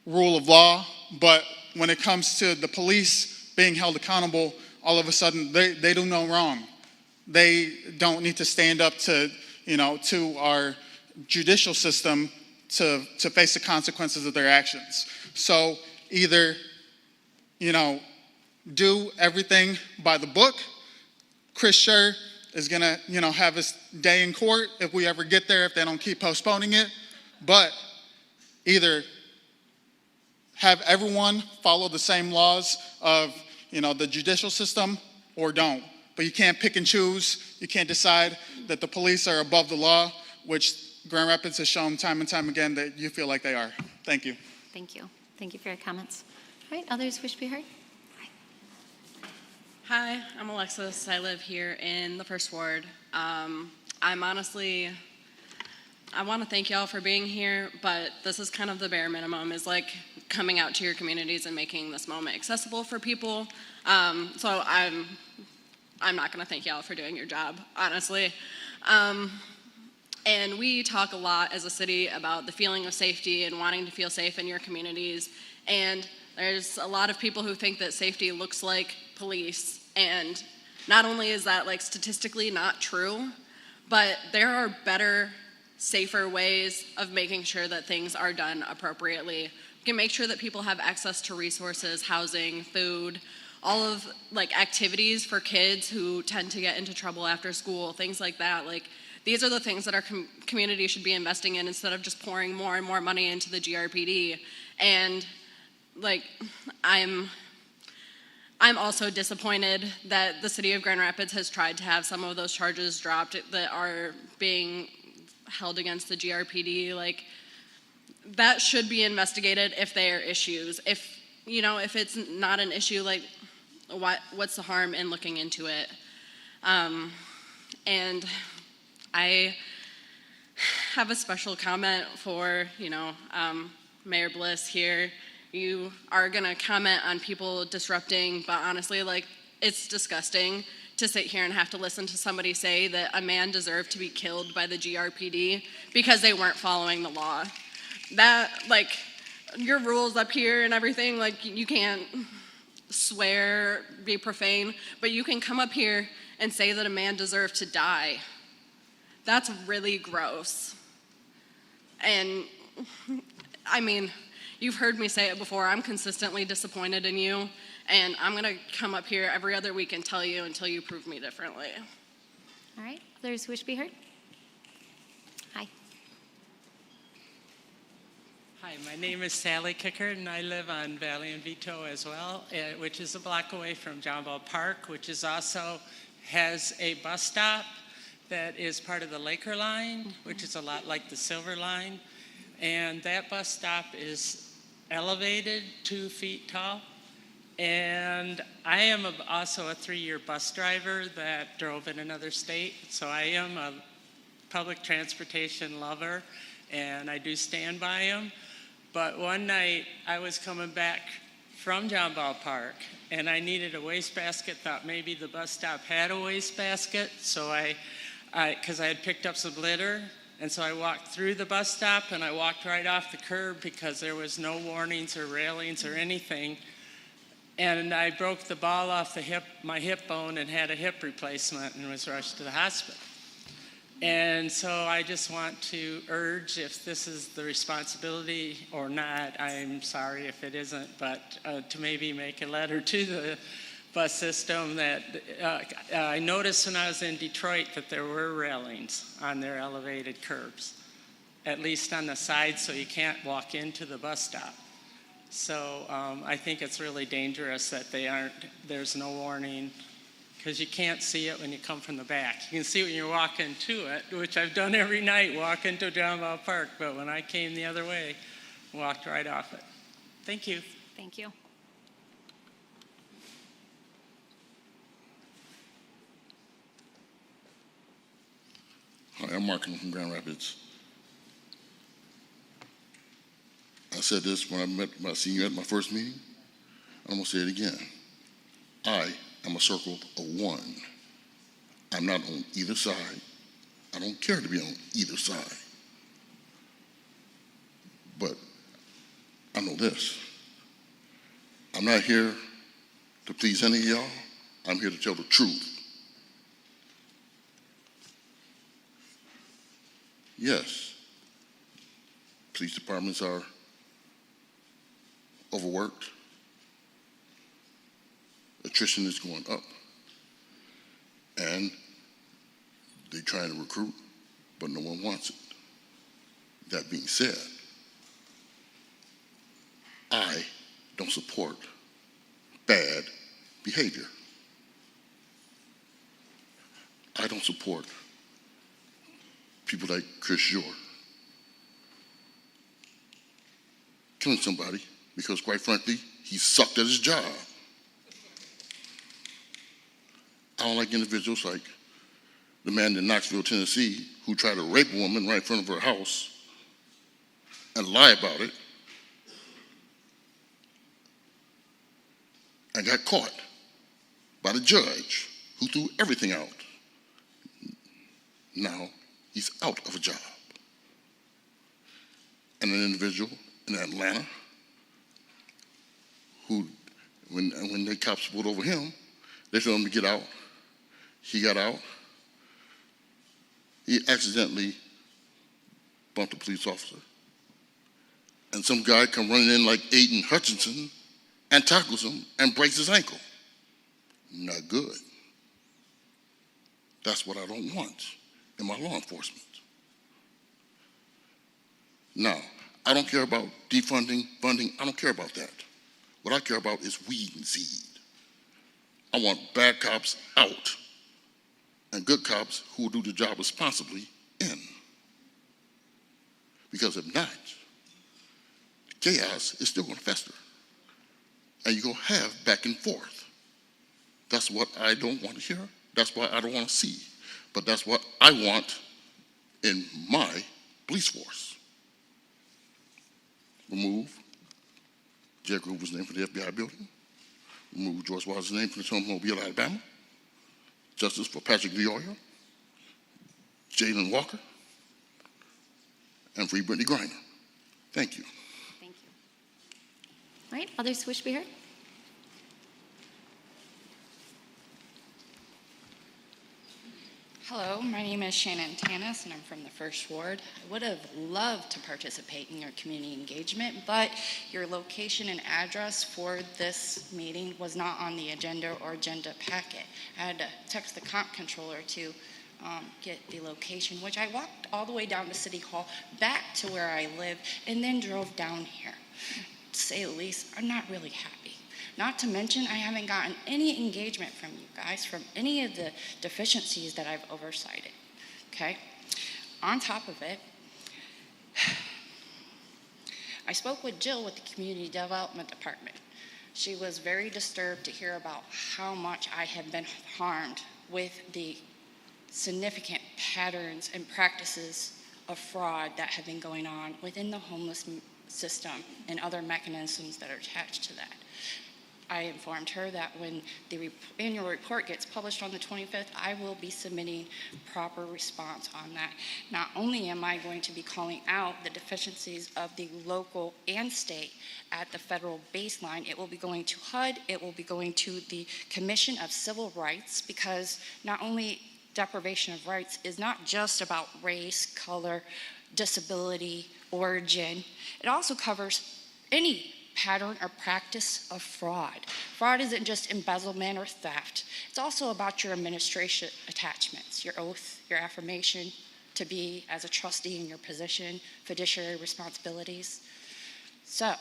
rule of law, but when it comes to the police being held accountable, all of a sudden they do no wrong. They don't need to stand up to our judicial system to face the consequences of their actions. So either, do everything by the book. Chris Scher is gonna, have his day in court if we ever get there, if they don't keep postponing it. But either have everyone follow the same laws of, the judicial system or don't. But you can't pick and choose. You can't decide that the police are above the law, which Grand Rapids has shown time and time again that you feel like they are. Thank you. Thank you. Thank you for your comments. All right, others wish to be heard? Hi, I'm Alexis. I live here in the First Ward. I want to thank y'all for being here, but this is kind of the bare minimum, is like coming out to your communities and making this moment accessible for people. So I'm not going to thank y'all for doing your job, honestly. And we talk a lot as a city about the feeling of safety and wanting to feel safe in your communities. And there's a lot of people who think that safety looks like police. And not only is that like statistically not true, but there are better, safer ways of making sure that things are done appropriately. We can make sure that people have access to resources, housing, food, all of like activities for kids who tend to get into trouble after school, things like that. Like these are the things that our community should be investing in instead of just pouring more and more money into the Grpd. And like I'm also disappointed that the city of Grand Rapids has tried to have some of those charges dropped that are being held against the Grpd. Like that should be investigated if they are issues. If it's not an issue, like what's the harm in looking into it? And I have a special comment for, Mayor Bliss here. You are gonna comment on people disrupting, but honestly, it's disgusting to sit here and have to listen to somebody say that a man deserved to be killed by the Grpd because they weren't following the law. That, your rules up here and everything, you can't swear, be profane, but you can come up here and say that a man deserved to die. That's really gross. And, you've heard me say it before, I'm consistently disappointed in you, and I'm gonna come up here every other week and tell you until you prove me differently. All right, others wish to be heard? Hi. Hi, my name is Sally Kicker, and I live on Valley and Vito as well, which is a block away from John Ball Park, which is also has a bus stop that is part of the Laker line, which is a lot like the Silver Line. And that bus stop is elevated 2 feet tall. And I am also a 3-year bus driver that drove in another state. So I am a public transportation lover, and I do stand by them. But one night I was coming back from John Ball Park, and I needed a wastebasket, thought maybe the bus stop had a wastebasket. So because I had picked up some litter, and so I walked through the bus stop and I walked right off the curb because there was no warnings or railings or anything. And I broke the ball off my hip bone and had a hip replacement and was rushed to the hospital. And so I just want to urge, if this is the responsibility or not, I'm sorry if it isn't, but to maybe make a letter to the bus system that I noticed when I was in Detroit that there were railings on their elevated curbs, at least on the side, so you can't walk into the bus stop. So I think it's really dangerous that there's no warning, because you can't see it when you come from the back. You can see it when you're walking to it, which I've done every night, walking to John Ball Park, but when I came the other way, walked right off it. Thank you. Thank you. Hi, I'm Mark from Grand Rapids. I said this when I seen you at my first meeting. I'm gonna say it again. I am a circle of one. I'm not on either side. I don't care to be on either side. But I know this. I'm not here to please any of y'all. I'm here to tell the truth. Yes, police departments are overworked. Attrition is going up. And they're trying to recruit, but no one wants it. That being said, I don't support bad behavior. I don't support people like Chris Jor killing somebody because, quite frankly, he sucked at his job. I don't like individuals like the man in Knoxville, Tennessee, who tried to rape a woman right in front of her house and lie about it and got caught by the judge, who threw everything out. Now he's out of a job. And an individual in Atlanta who, when the cops pulled over him, they told him to get out. He got out. He accidentally bumped a police officer. And some guy come running in like Aiden Hutchinson and tackles him and breaks his ankle. Not good. That's what I don't want in my law enforcement. Now, I don't care about defunding, funding. I don't care about that. What I care about is weed and seed. I want bad cops out and good cops who will do the job responsibly in. Because if not, chaos is still going to fester. And you're going to have back and forth. That's what I don't want to hear. That's what I don't want to see. But that's what I want in my police force. Remove J. Gruber's name from the FBI building. Remove George Wallace's name from the tomb of Mobile, Alabama. Justice for Patrick Vioria, Jalen Walker, and free Brittany Griner. Thank you. Thank you. All right, others wish to be heard? Hello, my name is Shannon Tanis, and I'm from the First Ward. I would have loved to participate in your community engagement, but your location and address for this meeting was not on the agenda or agenda packet. I had to text the comp controller to get the location, which I walked all the way down to City Hall, back to where I live, and then drove down here. To say the least, I'm not really happy. Not to mention, I haven't gotten any engagement from you guys from any of the deficiencies that I've oversighted, okay? On top of it, I spoke with Jill with the Community Development Department. She was very disturbed to hear about how much I have been harmed with the significant patterns and practices of fraud that have been going on within the homeless system and other mechanisms that are attached to that. I informed her that when the annual report gets published on the 25th, I will be submitting proper response on that. Not only am I going to be calling out the deficiencies of the local and state at the federal baseline, it will be going to HUD, it will be going to the Commission of Civil Rights, because not only deprivation of rights is not just about race, color, disability, origin, it also covers any pattern or practice of fraud. Fraud isn't just embezzlement or theft. It's also about your administration attachments, your oath, your affirmation to be as a trustee in your position, fiduciary responsibilities. So,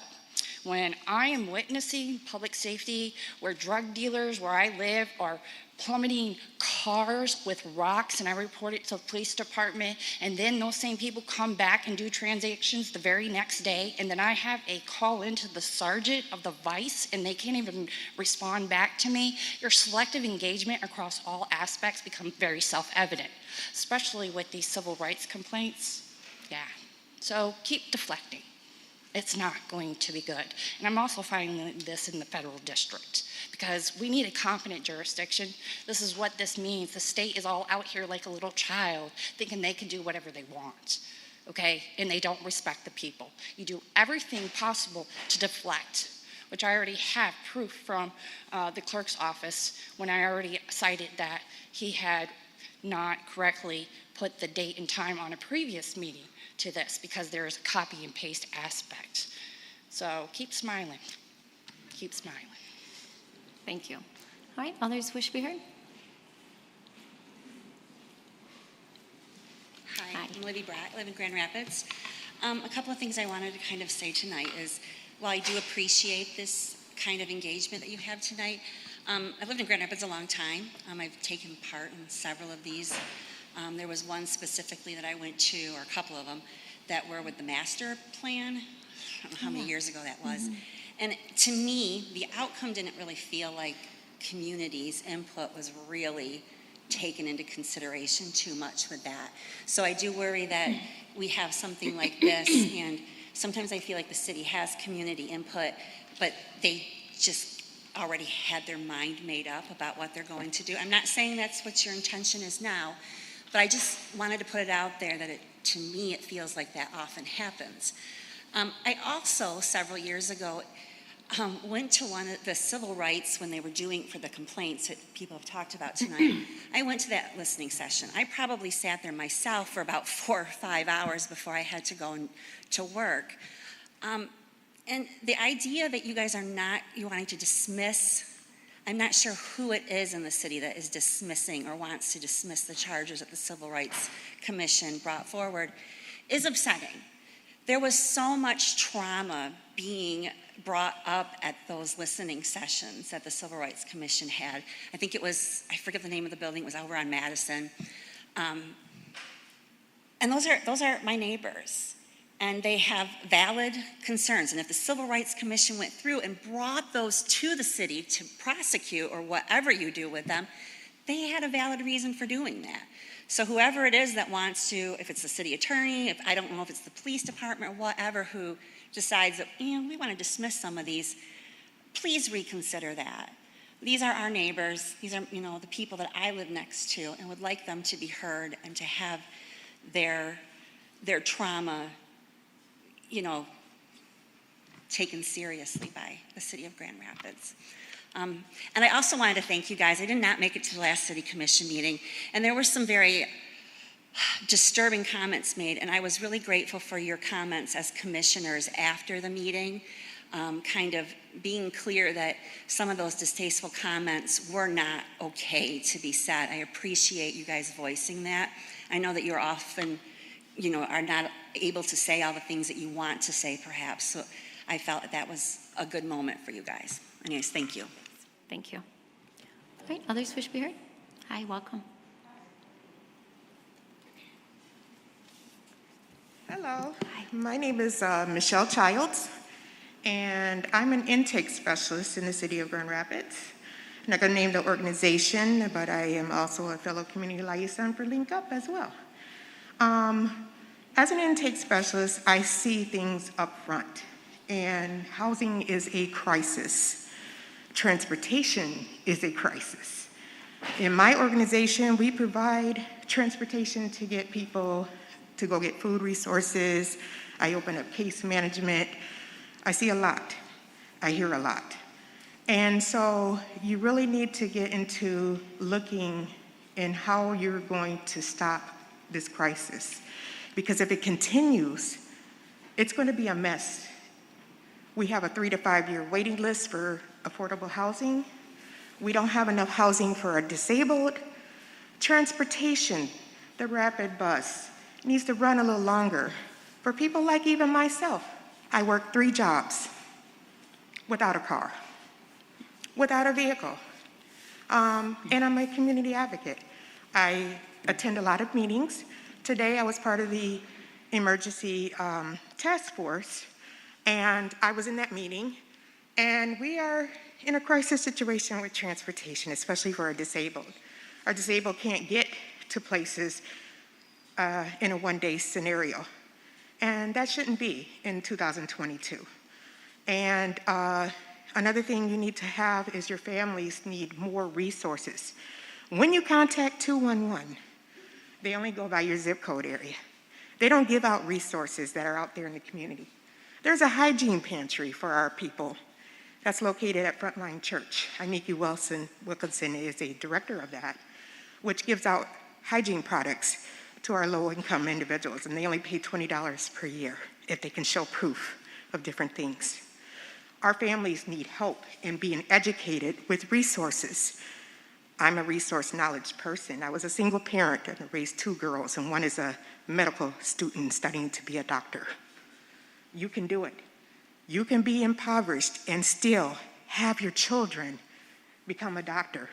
when I am witnessing public safety where drug dealers where I live are plummeting cars with rocks and I report it to the police department, and then those same people come back and do transactions the very next day, and then I have a call into the sergeant of the vice and they can't even respond back to me, your selective engagement across all aspects becomes very self-evident, especially with these civil rights complaints. Yeah, so keep deflecting. It's not going to be good. And I'm also finding this in the federal district because we need a competent jurisdiction. This is what this means. The state is all out here like a little child thinking they can do whatever they want, okay? And they don't respect the people. You do everything possible to deflect, which I already have proof from the clerk's office when I already cited that he had not correctly put the date and time on a previous meeting to this because there is a copy and paste aspect. So keep smiling. Keep smiling. Thank you. All right, others wish to be heard? Hi, I'm Libby Bratt. I live in Grand Rapids. A couple of things I wanted to kind of say tonight is, while I do appreciate this kind of engagement that you have tonight, I've lived in Grand Rapids a long time. I've taken part in several of these. There was one specifically that I went to, or a couple of them, that were with the master plan. I don't know how many years ago that was. Mm-hmm. And to me, the outcome didn't really feel like community's input was really taken into consideration too much with that. So I do worry that we have something like this, and sometimes I feel like the city has community input, but they just already had their mind made up about what they're going to do. I'm not saying that's what your intention is now, but I just wanted to put it out there that to me, it feels like that often happens. I also, several years ago, went to one of the civil rights when they were doing for the complaints that people have talked about tonight. I went to that listening session. I probably sat there myself for about 4 or 5 hours before I had to go to work. And the idea that you guys are not, you're wanting to dismiss, I'm not sure who it is in the city that is dismissing or wants to dismiss the charges that the Civil Rights Commission brought forward, is upsetting. There was so much trauma being brought up at those listening sessions that the Civil Rights Commission had. I think it was, I forget the name of the building, it was over on Madison. And those are my neighbors. and they have valid concerns. And if the Civil Rights Commission went through and brought those to the city to prosecute or whatever you do with them, they had a valid reason for doing that. So whoever it is that wants to, if it's the city attorney, if I don't know if it's the police department or whatever, who decides that, we want to dismiss some of these, please reconsider that. These are our neighbors. These are, the people that I live next to, and would like them to be heard and to have their trauma, taken seriously by the city of Grand Rapids. And I also wanted to thank you guys. I did not make it to the last city commission meeting, and there were some very disturbing comments made, and I was really grateful for your comments as commissioners after the meeting, kind of being clear that some of those distasteful comments were not okay to be said. I appreciate you guys voicing that. I know that you're often, are not able to say all the things that you want to say, perhaps, so I felt that was a good moment for you guys. Anyways, thank you. Thank you. All right, others wish to be heard? Hi, welcome. Hello, my name is Michelle Childs, and I'm an intake specialist in the city of Grand Rapids. I'm not going to name the organization, but I am also a fellow community liaison for Link Up as well. As an intake specialist, I see things up front, and housing is a crisis. Transportation is a crisis. In my organization, we provide transportation to get people to go get food resources. I open up case management. I see a lot. I hear a lot. And so you really need to get into looking in how you're going to stop this crisis. Because if it continues, it's going to be a mess. We have a 3 to 5 year waiting list for affordable housing. We don't have enough housing for our disabled. Transportation, the rapid bus, needs to run a little longer. For people like even myself, I work 3 jobs without a car, without a vehicle. And I'm a community advocate. I attend a lot of meetings. Today I was part of the emergency task force, and I was in that meeting, and we are in a crisis situation with transportation, especially for our disabled. Our disabled can't get to places in a one-day scenario, and that shouldn't be in 2022. And another thing you need to have is your families need more resources. When you contact 211, they only go by your zip code area. They don't give out resources that are out there in the community. There's a hygiene pantry for our people that's located at Frontline Church. Aniki Wilkinson is a director of that, which gives out hygiene products to our low-income individuals, and they only pay $20 per year if they can show proof of different things. Our families need help in being educated with resources. I'm a resource knowledge person. I was a single parent and I raised 2 girls, and one is a medical student studying to be a doctor. You can do it. You can be impoverished and still have your children become a doctor,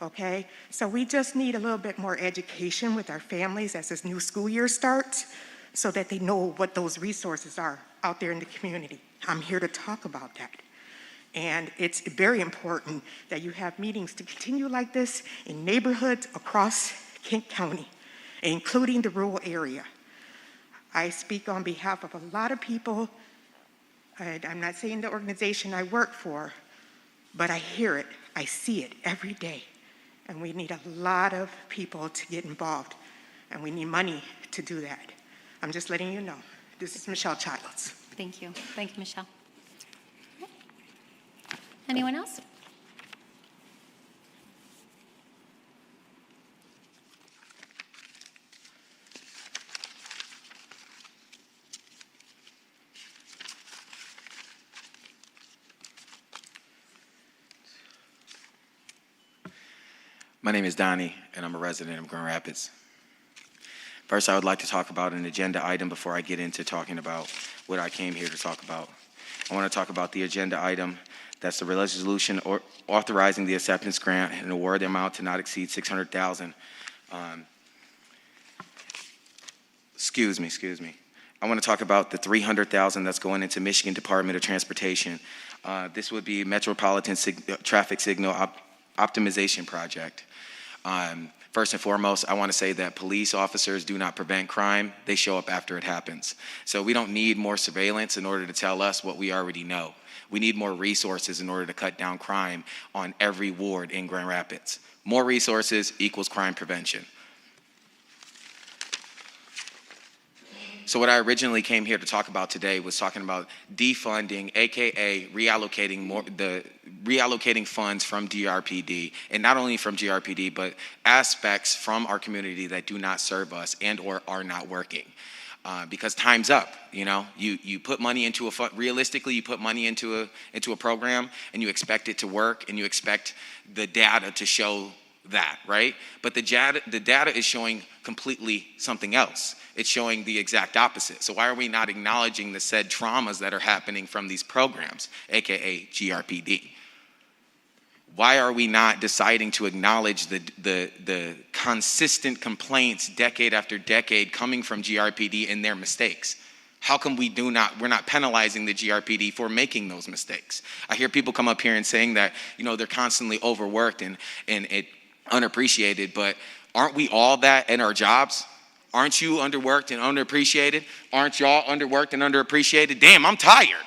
okay? So we just need a little bit more education with our families as this new school year starts so that they know what those resources are out there in the community. I'm here to talk about that. And it's very important that you have meetings to continue like this in neighborhoods across Kent County, including the rural area. I speak on behalf of a lot of people. I'm not saying the organization I work for, but I hear it, I see it every day. And we need a lot of people to get involved, and we need money to do that. I'm just letting you know. This is Michelle Childs. Thank you. Thank you, Michelle. Anyone else? My name is Donnie, and I'm a resident of Grand Rapids. First, I would like to talk about an agenda item before I get into talking about what I came here to talk about. I want to talk about the agenda item. That's the resolution authorizing the acceptance grant and award the amount to not exceed $600,000. Excuse me. I want to talk about the $300,000 that's going into Michigan Department of Transportation. This would be Metropolitan traffic signal optimization project. First and foremost, I want to say that police officers do not prevent crime. They show up after it happens. So we don't need more surveillance in order to tell us what we already know. We need more resources in order to cut down crime on every ward in Grand Rapids. More resources equals crime prevention. So what I originally came here to talk about today was talking about defunding, AKA reallocating funds from GRPD, and not only from GRPD, but aspects from our community that do not serve us and or are not working. Because time's up, you know. You put money into realistically, you put money into a program and you expect it to work and you expect the data to show that, right? But the data is showing completely something else. It's showing the exact opposite. So why are we not acknowledging the said traumas that are happening from these programs, AKA GRPD? Why are we not deciding to acknowledge the consistent complaints decade after decade coming from GRPD and their mistakes? How come we're not penalizing the GRPD for making those mistakes? I hear people come up here and saying that, you know, they're constantly overworked and it unappreciated, but aren't we all that in our jobs? Aren't you underworked and underappreciated? Aren't y'all underworked and underappreciated? Damn, I'm tired.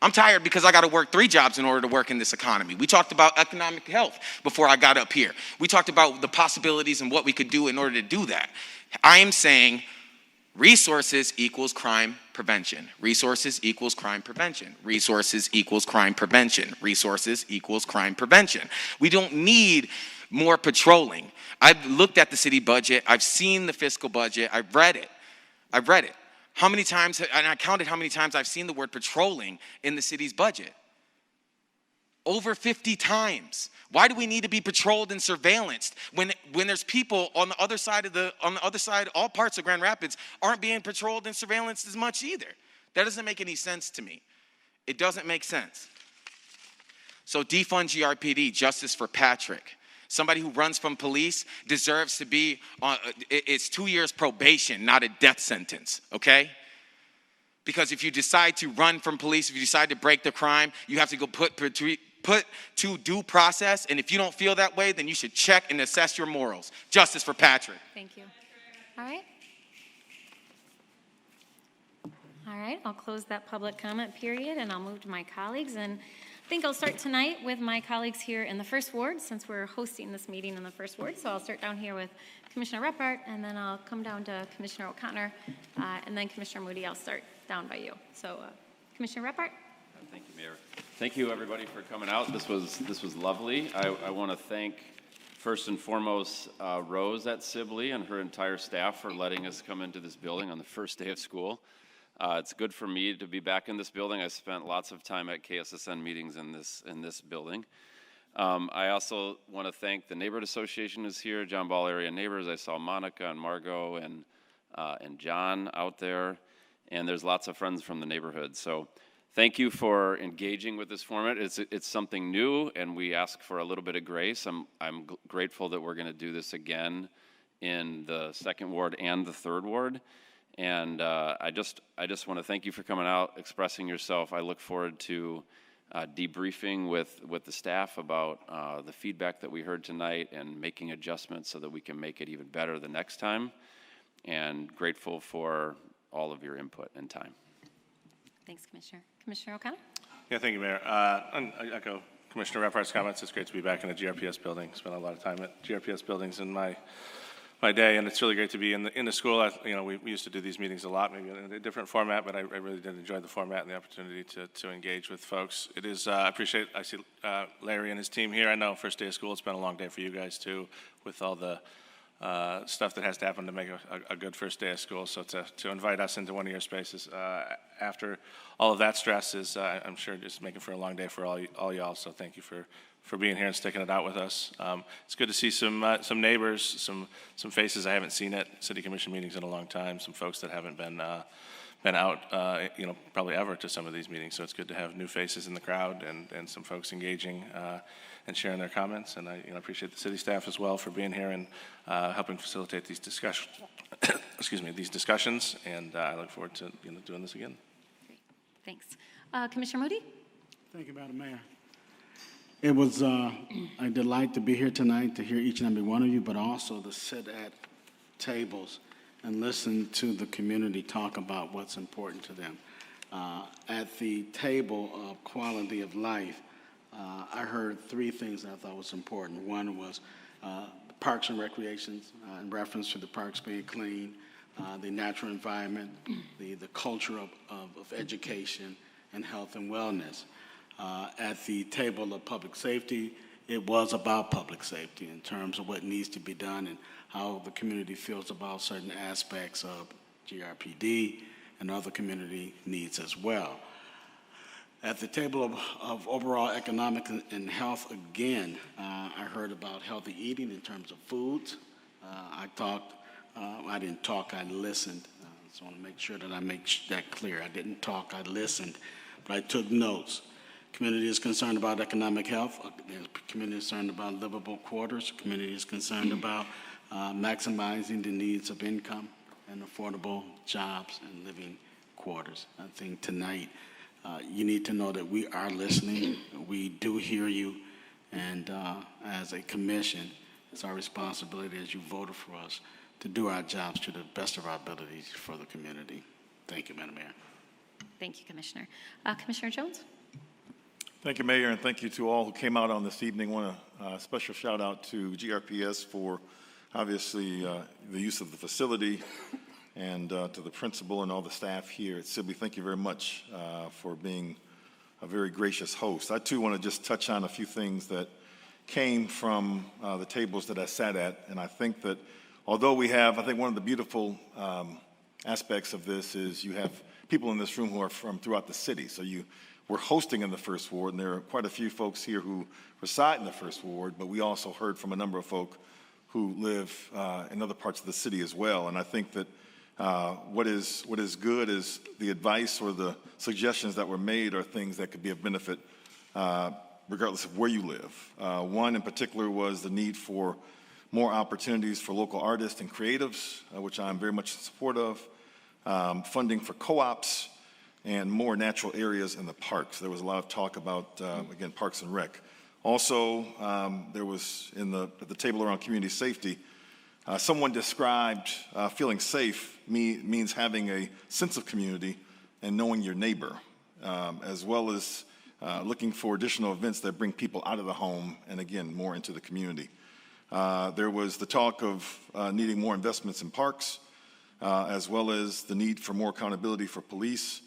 I'm tired because I got to work 3 jobs in order to work in this economy. We talked about economic health before I got up here. We talked about the possibilities and what we could do in order to do that. I am saying resources equals crime prevention. Resources equals crime prevention. Resources equals crime prevention. Resources equals crime prevention. We don't need more patrolling. I've looked at the city budget. I've seen the fiscal budget. I've read it. How many times, and I counted how many times I've seen the word patrolling in the city's budget. Over 50 times. Why do we need to be patrolled and surveillanced when there's people on the other side, all parts of Grand Rapids aren't being patrolled and surveillanced as much either? That doesn't make any sense to me. It doesn't make sense. So defund GRPD, justice for Patrick. Somebody who runs from police deserves to be it's 2 years probation, not a death sentence, okay? Because if you decide to run from police, if you decide to break the crime, you have to go put to due process, and if you don't feel that way, then you should check and assess your morals. Justice for Patrick. Thank you. All right, I'll close that public comment period, and I'll move to my colleagues. And I think I'll start tonight with my colleagues here in the First Ward, since we're hosting this meeting in the First Ward. So I'll start down here with Commissioner Reppert, and then I'll come down to Commissioner O'Connor, and then Commissioner Moody. I'll start down by you. So Commissioner Reppert. Thank you, Mayor. Thank you, everybody, for coming out. This was lovely. I want to thank, first and foremost, Rose at Sibley and her entire staff for letting us come into this building on the first day of school. It's good for me to be back in this building. I spent lots of time at KSSN meetings in this building. I also want to thank the Neighborhood Association is here, John Ball Area Neighbors. I saw Monica and Margot and John out there, and there's lots of friends from the neighborhood. So thank you for engaging with this format. It's something new, and we ask for a little bit of grace. I'm grateful that we're going to do this again in the 2nd Ward and the 3rd Ward. And I just want to thank you for coming out, expressing yourself. I look forward to debriefing with the staff about the feedback that we heard tonight and making adjustments so that we can make it even better the next time. And grateful for all of your input and time. Thanks, Commissioner. Commissioner O'Connor? Yeah, thank you, Mayor. I echo Commissioner Reppart's comments. It's great to be back in the GRPS building. Spent a lot of time at GRPS buildings in my day, and it's really great to be in the school. We used to do these meetings a lot, maybe in a different format, but I really did enjoy the format and the opportunity to engage with folks. It is, I see Larry and his team here. I know first day of school, it's been a long day for you guys too, with all the stuff that has to happen to make a good first day of school. So to invite us into one of your spaces after all of that stress is, I'm sure, just making for a long day for all y'all. So thank you for being here and sticking it out with us. It's good to see some neighbors, some faces I haven't seen at city commission meetings in a long time. Some folks that haven't been out, probably ever to some of these meetings. So it's good to have new faces in the crowd and some folks engaging and sharing their comments. And I appreciate the city staff as well for being here and helping facilitate these discussions. these discussions, and I look forward to doing this again. Thanks. Commissioner Moody? Thank you, Madam Mayor. It was a delight to be here tonight to hear each and every one of you, but also to sit at tables and listen to the community talk about what's important to them. At the table of quality of life, I heard three things that I thought was important. One was parks and recreations, in reference to the parks being clean, the natural environment, the culture of education, and health and wellness. At the table of public safety, it was about public safety in terms of what needs to be done and how the community feels about certain aspects of Grpd and other community needs as well. At the table of overall economic and health, again, I heard about healthy eating in terms of foods. I didn't talk, I listened. So I want to make sure that I make that clear. I didn't talk, I listened, but I took notes. Community is concerned about economic health. Community is concerned about livable quarters. Community is concerned about maximizing the needs of income and affordable jobs and living quarters. I think tonight you need to know that we are listening. We do hear you, and as a commission, it's our responsibility as you voted for us to do our jobs to the best of our abilities for the community. Thank you, Madam Mayor. Thank you, Commissioner. Commissioner Jones? Thank you, Mayor, and thank you to all who came out on this evening. I want a special shout out to GRPS for obviously the use of the facility, and to the principal and all the staff here at Sibley. Thank you very much for being a very gracious host. I too want to just touch on a few things that came from the tables that I sat at, and I think that although I think one of the beautiful aspects of this is you have people in this room who are from throughout the city. So we're hosting in the First Ward, and there are quite a few folks here who reside in the First Ward, but we also heard from a number of folk who live in other parts of the city as well. And I think that what is good is the advice or the suggestions that were made are things that could be of benefit regardless of where you live. One in particular was the need for more opportunities for local artists and creatives, which I'm very much in support of, funding for co-ops, and more natural areas in the parks. There was a lot of talk about, again, Parks and Rec. Also, there was at the table around community safety, someone described feeling safe means having a sense of community and knowing your neighbor, as well as looking for additional events that bring people out of the home and, again, more into the community. There was the talk of needing more investments in parks, as well as the need for more accountability for police.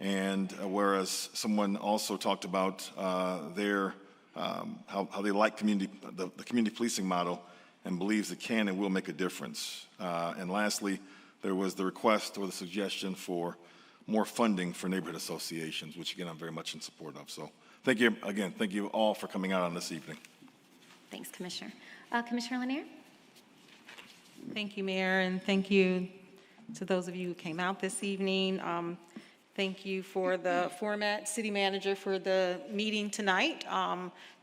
And whereas someone also talked about how they like the community policing model and believes it can and will make a difference. And lastly, there was the request or the suggestion for more funding for neighborhood associations, which again, I'm very much in support of. So thank you again. Thank you all for coming out on this evening. Thanks, Commissioner. Commissioner Lanier? Thank you, Mayor, and thank you to those of you who came out this evening. Thank you for the format, City Manager, for the meeting tonight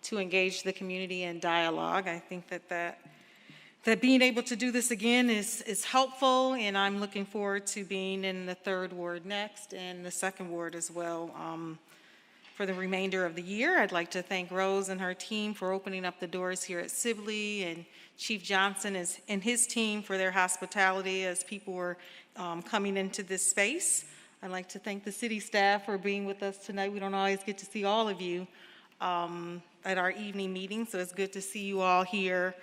to engage the community in dialogue. I think that being able to do this again is helpful, and I'm looking forward to being in the 3rd Ward next and the 2nd Ward as well for the remainder of the year. I'd like to thank Rose and her team for opening up the doors here at Sibley, and Chief Johnson and his team for their hospitality as people were coming into this space. I'd like to thank the city staff for being with us tonight. We don't always get to see all of you at our evening meeting, so it's good to see you all here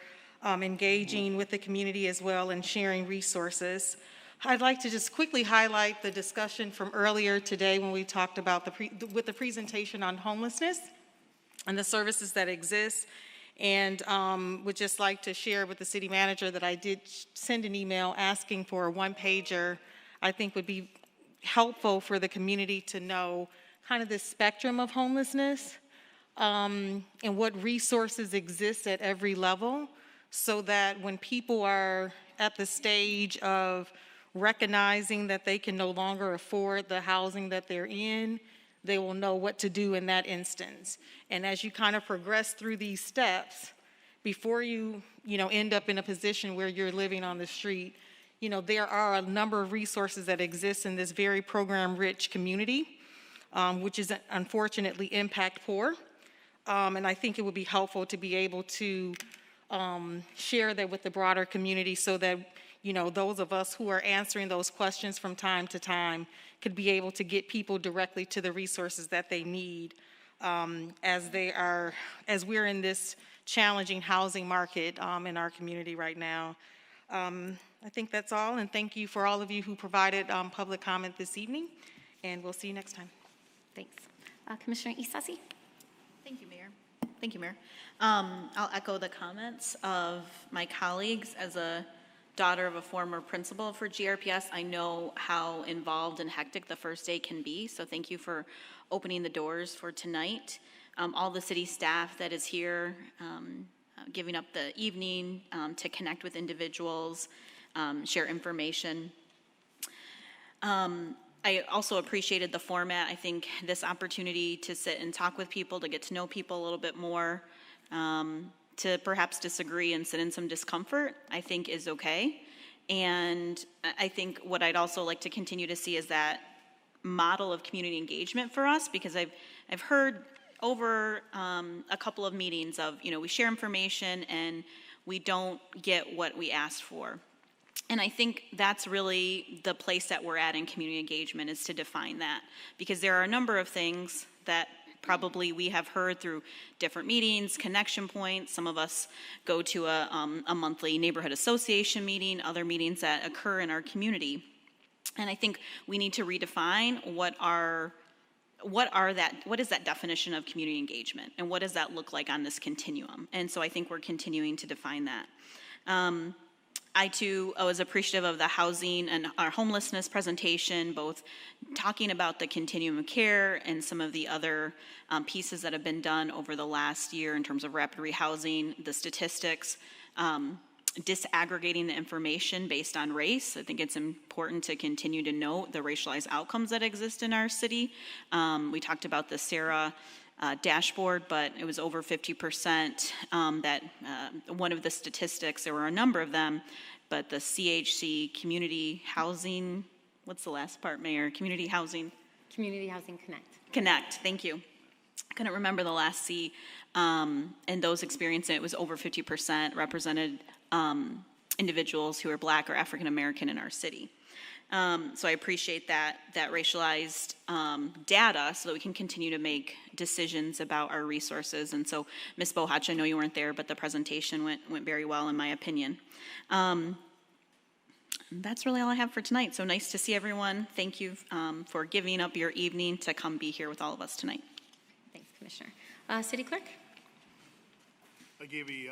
engaging with the community as well and sharing resources. I'd like to just quickly highlight the discussion from earlier today when we talked about the presentation on homelessness and the services that exist, and would just like to share with the city manager that I did send an email asking for a one-pager. I think would be helpful for the community to know kind of the spectrum of homelessness and what resources exist at every level, so that when people are at the stage of recognizing that they can no longer afford the housing that they're in, they will know what to do in that instance. And as you kind of progress through these steps, before you end up in a position where you're living on the street, there are a number of resources that exist in this very program-rich community, which is unfortunately impact poor. And I think it would be helpful to be able to share that with the broader community so that, those of us who are answering those questions from time to time could be able to get people directly to the resources that they need as we're in this challenging housing market in our community right now. I think that's all, and thank you for all of you who provided public comment this evening, and we'll see you next time. Thanks. Commissioner Isasi? Thank you, Mayor. Thank you, Mayor. I'll echo the comments of my colleagues. As a daughter of a former principal for GRPS, I know how involved and hectic the first day can be, so thank you for opening the doors for tonight. All the city staff that is here, giving up the evening to connect with individuals, share information. I also appreciated the format. I think this opportunity to sit and talk with people, to get to know people a little bit more, to perhaps disagree and sit in some discomfort, I think is okay. And I think what I'd also like to continue to see is that model of community engagement for us, because I've heard over a couple of meetings of, we share information and we don't get what we asked for. And I think that's really the place that we're at in community engagement, is to define that. Because there are a number of things that probably we have heard through different meetings, connection points. Some of us go to a monthly neighborhood association meeting, other meetings that occur in our community. And I think we need to redefine what is that definition of community engagement, and what does that look like on this continuum? And so I think we're continuing to define that. I too was appreciative of the housing and our homelessness presentation, both talking about the continuum of care and some of the other pieces that have been done over the last year in terms of rapid rehousing, the statistics, disaggregating the information based on race. I think it's important to continue to note the racialized outcomes that exist in our city. We talked about the Sarah dashboard, but it was over 50% that one of the statistics, there were a number of them, but the CHC community housing, what's the last part, Mayor? Community housing Connect. Connect, thank you. I couldn't remember the last C, and those experiencing it was over 50% represented individuals who are Black or African American in our city. So I appreciate that racialized data so that we can continue to make decisions about our resources. And so, Ms. Bohach, I know you weren't there, but the presentation went very well in my opinion. That's really all I have for tonight. So nice to see everyone. Thank you for giving up your evening to come be here with all of us tonight. Thanks, Commissioner. City Clerk? I gave a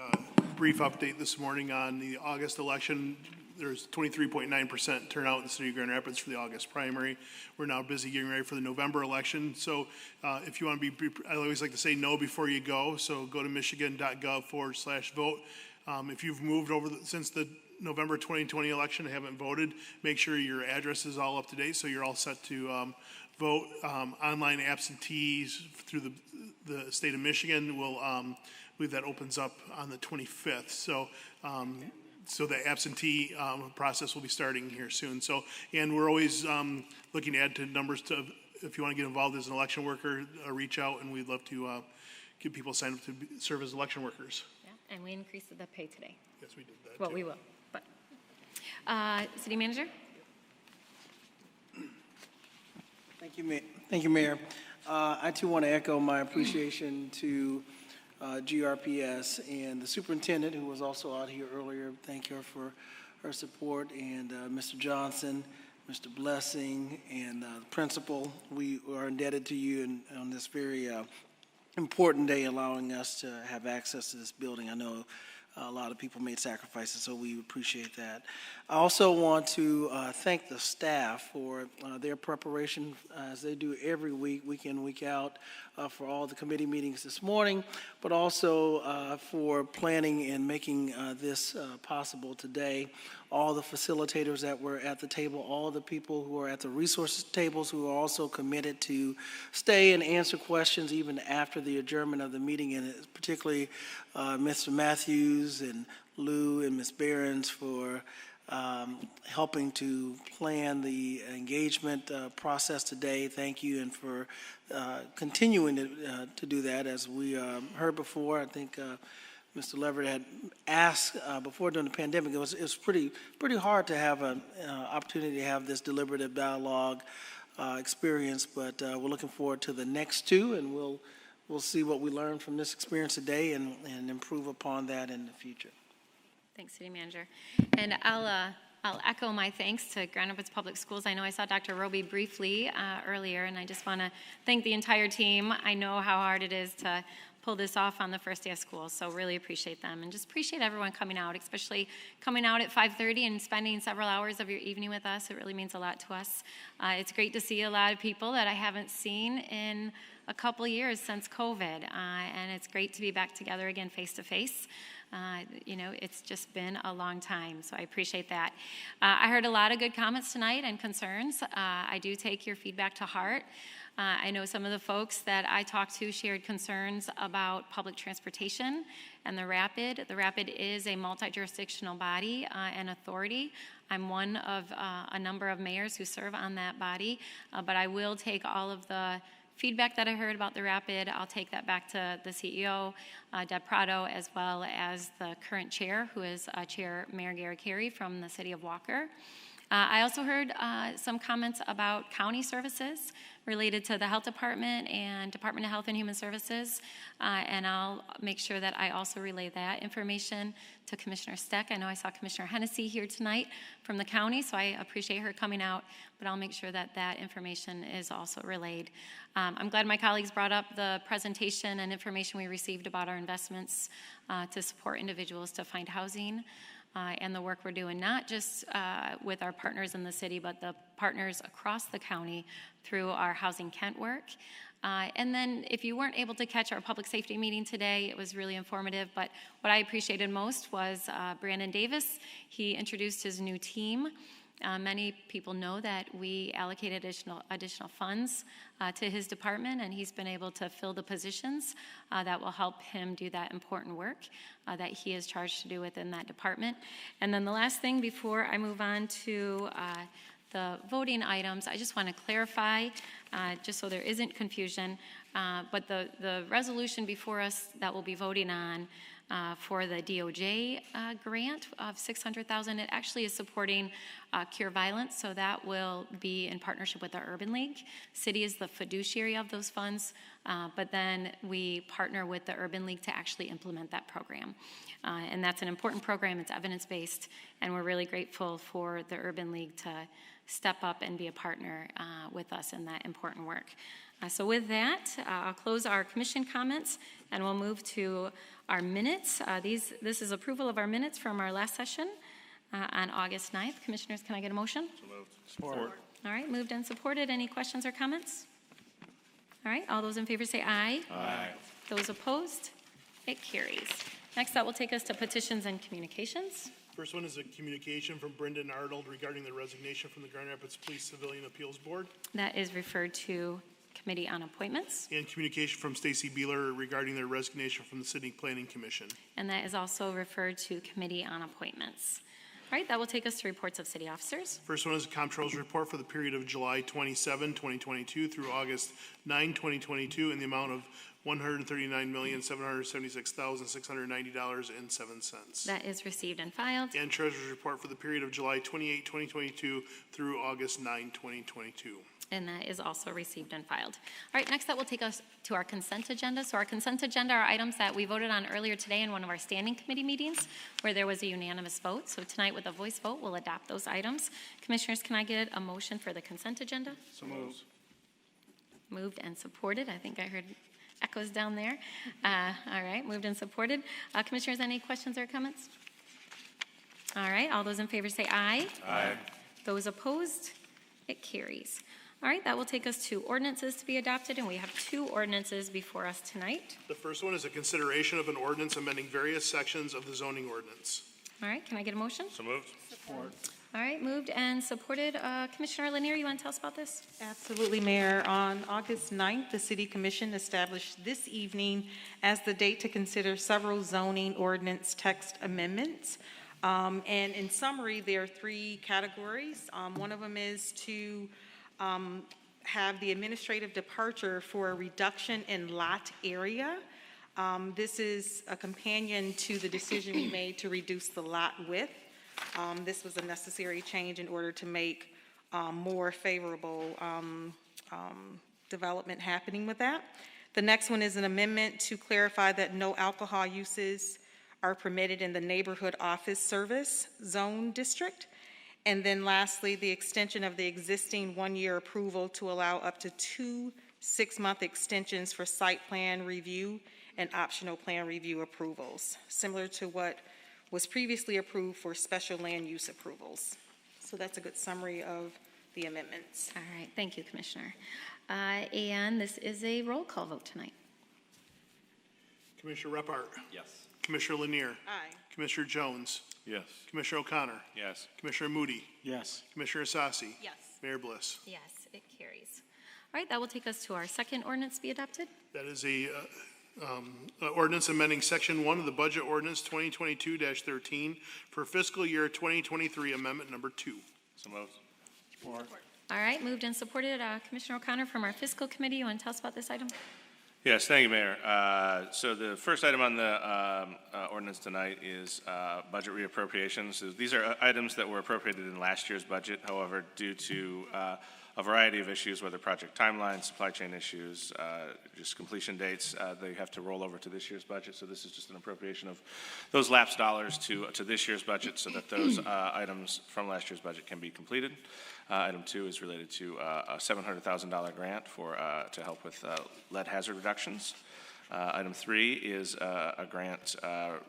brief update this morning on the August election. There's 23.9% turnout in the city of Grand Rapids for the August primary. We're now busy getting ready for the November election. So if you want to be, I always like to say no before you go. So go to michigan.gov/vote. If you've moved over since the November 2020 election and haven't voted, make sure your address is all up to date so you're all set to vote. Online absentees through the state of Michigan will, I believe that opens up on the 25th. So the absentee process will be starting here soon. So, and we're always looking to add to numbers to, if you want to get involved as an election worker, reach out, and we'd love to get people signed up to serve as election workers. Yeah, and we increased the pay today. Yes, we did that. Well, too. we will. But City Manager? Thank you, Mayor. I too want to echo my appreciation to GRPS and the superintendent, who was also out here earlier. Thank her for her support, and Mr. Johnson, Mr. Blessing, and the principal. We are indebted to you on this very important day, allowing us to have access to this building. I know a lot of people made sacrifices, so we appreciate that. I also want to thank the staff for their preparation, as they do every week, week in, week out, for all the committee meetings this morning, but also for planning and making this possible today. All the facilitators that were at the table, all the people who are at the resources tables who are also committed to stay and answer questions even after the adjournment of the meeting, and particularly Mr. Matthews and Lou and Ms. Behrens for helping to plan the engagement process today. Thank you, and for continuing to do that. As we heard before, I think Mr. Leverett had asked before during the pandemic, it was pretty hard to have an opportunity to have this deliberative dialogue experience, but we're looking forward to the next two, and we'll see what we learned from this experience today and improve upon that in the future. Thanks, City Manager. And I'll echo my thanks to Grand Rapids Public Schools. I know I saw Dr. Roby briefly earlier, and I just want to thank the entire team. I know how hard it is to pull this off on the first day of school, so really appreciate them, and just appreciate everyone coming out, especially coming out at 5:30 and spending several hours of your evening with us. It really means a lot to us. It's great to see a lot of people that I haven't seen in a couple years since COVID, and it's great to be back together again face to face. It's just been a long time, so I appreciate that. I heard a lot of good comments tonight and concerns. I do take your feedback to heart. I know some of the folks that I talked to shared concerns about public transportation and the Rapid. The Rapid is a multi-jurisdictional body and authority. I'm one of a number of mayors who serve on that body, but I will take all of the feedback that I heard about the Rapid. I'll take that back to the CEO, Deb Prado, as well as the current chair, who is Chair Mayor Gary Carey from the city of Walker. I also heard some comments about county services related to the Health Department and Department of Health and Human Services, and I'll make sure that I also relay that information to Commissioner Steck. I know I saw Commissioner Hennessy here tonight from the county, so I appreciate her coming out, but I'll make sure that that information is also relayed. I'm glad my colleagues brought up the presentation and information we received about our investments to support individuals to find housing. And the work we're doing, not just with our partners in the city, but the partners across the county through our Housing Kent work. And then if you weren't able to catch our public safety meeting today, it was really informative, but what I appreciated most was Brandon Davis. He introduced his new team. Many people know that we allocated additional funds to his department, and he's been able to fill the positions that will help him do that important work that he is charged to do within that department. And then the last thing before I move on to the voting items, I just want to clarify, just so there isn't confusion, but the resolution before us that we'll be voting on for the DOJ grant of $600,000. It actually is supporting Cure Violence, so that will be in partnership with the Urban League. City is the fiduciary of those funds, but then we partner with the Urban League to actually implement that program. And that's an important program. It's evidence-based, and we're really grateful for the Urban League to step up and be a partner with us in that important work. So with that, I'll close our commission comments, and we'll move to our minutes. This is approval of our minutes from our last session on August 9th. Commissioners, can I get a motion? So moved. Support. All right, moved and supported. Any questions or comments? All right, all those in favor say aye. Aye. Those opposed? It carries. Next, that will take us to petitions and communications. First one is a communication from Brendan Arnold regarding the resignation from the Grand Rapids Police Civilian Appeals Board. That is referred to Committee on Appointments. And communication from Stacy Beeler regarding their resignation from the City Planning Commission. And that is also referred to Committee on Appointments. All right, that will take us to reports of city officers. First one is a comptroller's report for the period of July 27, 2022 through August 9, 2022 in the amount of $139,776,690.07. That is received and filed. And treasurer's report for the period of July 28, 2022 through August 9, 2022. And that is also received and filed. All right, next that will take us to our consent agenda. So our consent agenda are items that we voted on earlier today in one of our standing committee meetings where there was a unanimous vote. So tonight with a voice vote, we'll adopt those items. Commissioners, can I get a motion for the consent agenda? So moved. Moved and supported. I think I heard echoes down there. All right, moved and supported. Commissioners, any questions or comments? All right, all those in favor say aye. Aye. Those opposed? It carries. All right, that will take us to ordinances to be adopted, and we have two ordinances before us tonight. The first one is a consideration of an ordinance amending various sections of the zoning ordinance. All right, can I get a motion? So moved. Support. All right, moved and supported. Commissioner Lanier, you want to tell us about this? Absolutely, Mayor. On August 9th, the City Commission established this evening as the date to consider several zoning ordinance text amendments. And in summary, there are 3 categories. One of them is to have the administrative departure for a reduction in lot area. This is a companion to the decision we made to reduce the lot width. This was a necessary change in order to make more favorable development happening with that. The next one is an amendment to clarify that no alcohol uses are permitted in the neighborhood office service zone district. And then lastly, the extension of the existing 1-year approval to allow up to 2 6-month extensions for site plan review and optional plan review approvals, similar to what was previously approved for special land use approvals. So that's a good summary of the amendments. All right, thank you, Commissioner. And this is a roll call vote tonight. Commissioner Reppart. Yes. Commissioner Lanier. Aye. Commissioner Jones. Yes. Commissioner O'Connor. Yes. Commissioner Moody. Yes. Commissioner Asasi. Yes. Mayor Bliss. Yes, it carries. All right, that will take us to our second ordinance to be adopted. That is a ordinance amending Section 1 of the Budget Ordinance 2022-13 for fiscal year 2023, Amendment Number 2. So moved. Support. All right, moved and supported. Commissioner O'Connor from our fiscal committee, you want to tell us about this item? Yes, thank you, Mayor. So the first item on the ordinance tonight is budget reappropriations. So these are items that were appropriated in last year's budget. However, due to a variety of issues, whether project timelines, supply chain issues, just completion dates, they have to roll over to this year's budget. So this is just an appropriation of those lapsed dollars to this year's budget so that those items from last year's budget can be completed. Item 2 is related to a $700,000 grant to help with lead hazard reductions. Item 3 is a grant to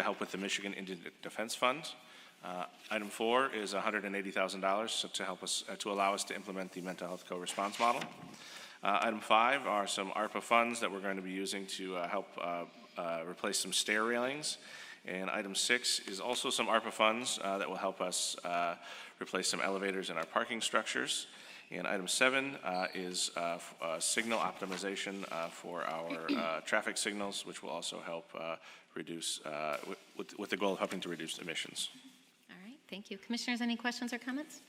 help with the Michigan Indian Defense Fund. Item 4 is $180,000 to help us to allow us to implement the mental health co-response model. Item 5 are some ARPA funds that we're going to be using to help replace some stair railings. And item 6 is also some ARPA funds that will help us replace some elevators in our parking structures. And item 7 is signal optimization for our traffic signals, which will also help reduce, with the goal of helping to reduce emissions. All right, thank you. Commissioners, any questions or comments?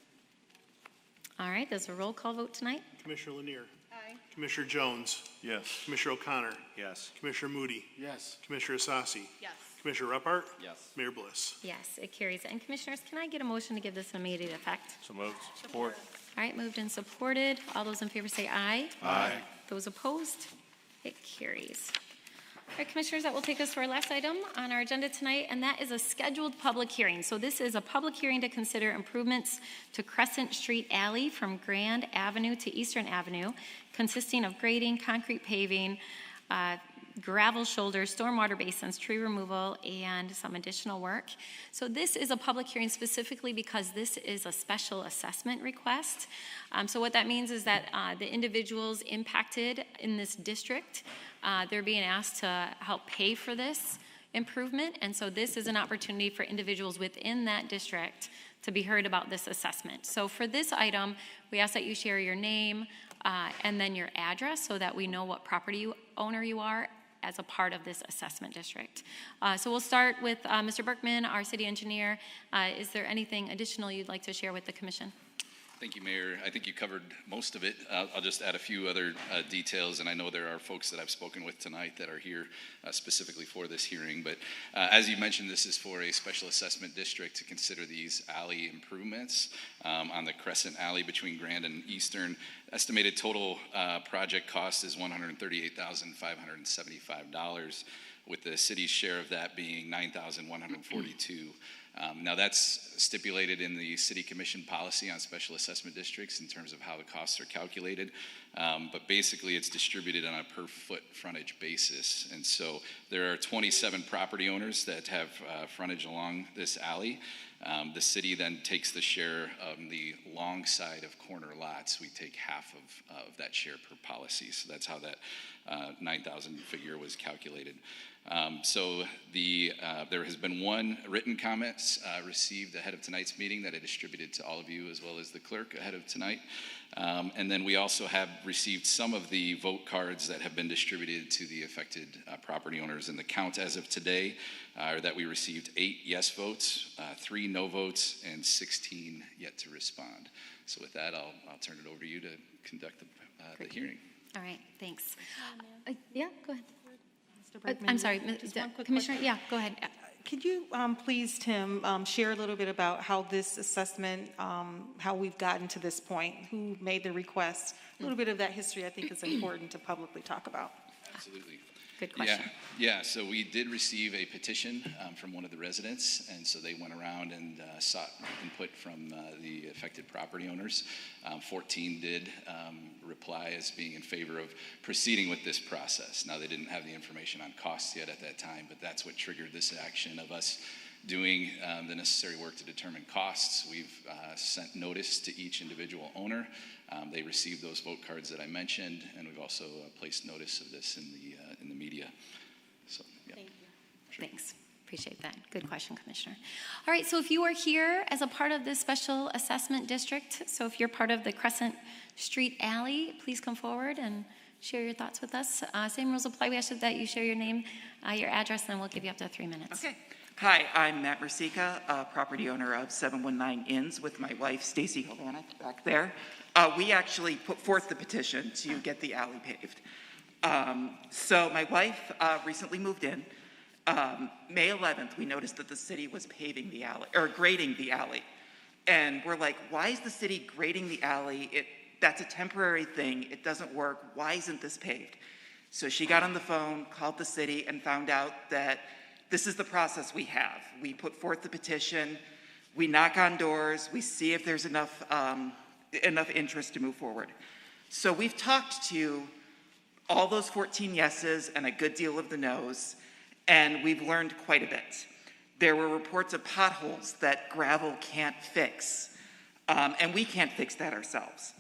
All right, there's a roll call vote tonight. Commissioner Lanier. Aye. Commissioner Jones. Yes. Commissioner O'Connor. Yes. Commissioner Moody. Yes. Commissioner Asasi. Yes. Commissioner Reppart. Yes. Mayor Bliss. Yes, it carries. And Commissioners, can I get a motion to give this immediate effect? So moved. Support. All right, moved and supported. All those in favor say aye. Aye. Those opposed? It carries. All right, Commissioners, that will take us to our last item on our agenda tonight, and that is a scheduled public hearing. So this is a public hearing to consider improvements to Crescent Street Alley from Grand Avenue to Eastern Avenue, consisting of grading, concrete paving, gravel shoulders, stormwater basins, tree removal, and some additional work. So this is a public hearing specifically because this is a special assessment request. So what that means is that the individuals impacted in this district, they're being asked to help pay for this improvement. And so this is an opportunity for individuals within that district to be heard about this assessment. So for this item, we ask that you share your name and then your address so that we know what property owner you are as a part of this assessment district. So we'll start with Mr. Berkman, our city engineer. Is there anything additional you'd like to share with the commission? Thank you, Mayor. I think you covered most of it. I'll just add a few other details, and I know there are folks that I've spoken with tonight that are here specifically for this hearing. But as you mentioned, this is for a special assessment district to consider these alley improvements on the Crescent Alley between Grand and Eastern. Estimated total project cost is $138,575, with the city's share of that being $9,142. Now that's stipulated in the City Commission policy on special assessment districts in terms of how the costs are calculated, but basically it's distributed on a per foot frontage basis. And so there are 27 property owners that have frontage along this alley. The city then takes the share on the long side of corner lots. We take half of that share per policy. So that's how that 9,000 figure was calculated. So there has been one written comment received ahead of tonight's meeting that I distributed to all of you as well as the clerk ahead of tonight. And then we also have received some of the vote cards that have been distributed to the affected property owners. And the count as of today are that we received 8 yes votes, 3 no votes, and 16 yet to respond. So with that, I'll turn it over to you to conduct the hearing. All right, thanks. Yeah, go ahead. Mr. I'm sorry, Just one quick Commissioner, question. yeah, go ahead. Could you please, Tim, share a little bit about how this assessment, how we've gotten to this point, who made the request? A little bit of that history I think is important to publicly talk about. Absolutely. Good question. Yeah, so we did receive a petition from one of the residents, and so they went around and sought input from the affected property owners. 14 did reply as being in favor of proceeding with this process. Now, they didn't have the information on costs yet at that time, but that's what triggered this action of us doing the necessary work to determine costs. We've sent notice to each individual owner. They received those vote cards that I mentioned, and we've also placed notice of this in the media. So, yeah. Thank you. Sure. Thanks. Appreciate that. Good question, Commissioner. All right, so if you are here as a part of this special assessment district, so if you're part of the Crescent Street Alley, please come forward and share your thoughts with us. Same rules apply. We ask that you share your name, your address, and then we'll give you up to 3 minutes. Okay. Hi, I'm Matt Rasica, property owner of 719 Inns with my wife, Stacy Havana, back there. We actually put forth the petition to get the alley paved. So my wife recently moved in. May 11th, we noticed that the city was paving the alley, or grading the alley. And we're like, why is the city grading the alley? That's a temporary thing. It doesn't work. Why isn't this paved? So she got on the phone, called the city, and found out that this is the process we have. We put forth the petition, we knock on doors, we see if there's enough interest to move forward. So we've talked to all those 14 yeses and a good deal of the no's, and we've learned quite a bit. There were reports of potholes that gravel can't fix, and we can't fix that ourselves.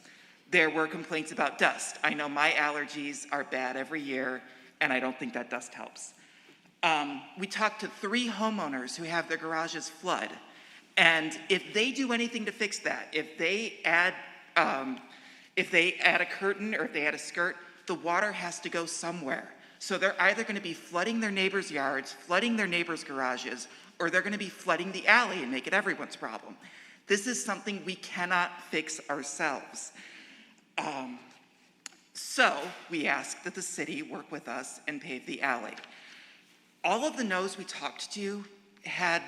There were complaints about dust. I know my allergies are bad every year, and I don't think that dust helps. We talked to 3 homeowners who have their garages flood, and if they do anything to fix that, if they add a curtain or if they add a skirt, the water has to go somewhere. So they're either going to be flooding their neighbors' yards, flooding their neighbors' garages, or they're going to be flooding the alley and make it everyone's problem. This is something we cannot fix ourselves. So we ask that the city work with us and pave the alley. All of the no's we talked to had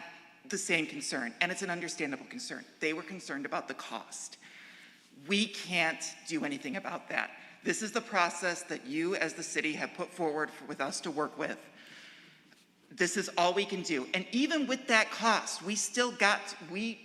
the same concern, and it's an understandable concern. They were concerned about the cost. We can't do anything about that. This is the process that you as the city have put forward with us to work with. This is all we can do. And even with that cost, we still we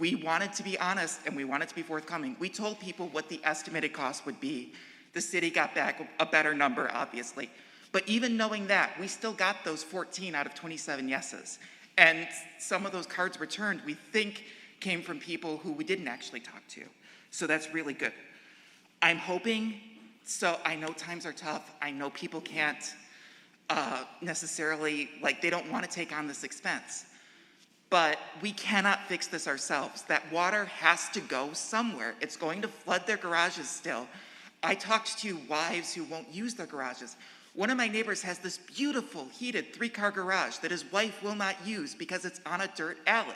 wanted to be honest and we wanted to be forthcoming. We told people what the estimated cost would be. The city got back a better number, obviously. But even knowing that, we still got those 14 out of 27 yeses. And some of those cards returned, we think, came from people who we didn't actually talk to. So that's really good. I'm hoping, so I know times are tough. I know people can't necessarily, they don't want to take on this expense. But we cannot fix this ourselves. That water has to go somewhere. It's going to flood their garages still. I talked to wives who won't use their garages. One of my neighbors has this beautiful heated 3-car garage that his wife will not use because it's on a dirt alley.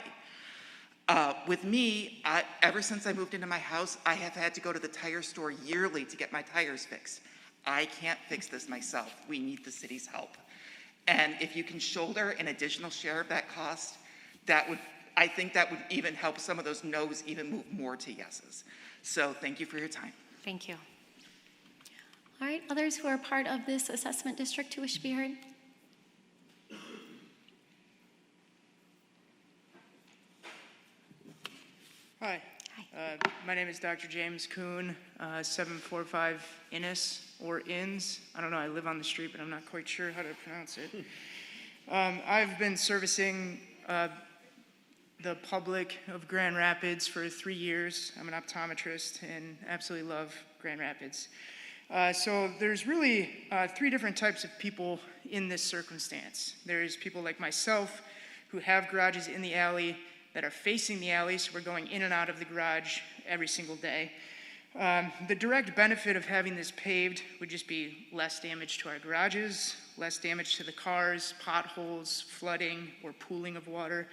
With me, ever since I moved into my house, I have had to go to the tire store yearly to get my tires fixed. I can't fix this myself. We need the city's help. And if you can shoulder an additional share of that cost, I think that would even help some of those no's even move more to yeses. So thank you for your time. Thank you. All right, others who are part of this assessment district who wish to be heard? Hi. My name is Dr. James Kuhn, 745 Innis, or Inns. I don't know, I live on the street, but I'm not quite sure how to pronounce it. I've been servicing the public of Grand Rapids for 3 years. I'm an optometrist and absolutely love Grand Rapids. So there's really three different types of people in this circumstance. There's people like myself who have garages in the alley that are facing the alley, so we're going in and out of the garage every single day. The direct benefit of having this paved would just be less damage to our garages, less damage to the cars, potholes, flooding, or pooling of water.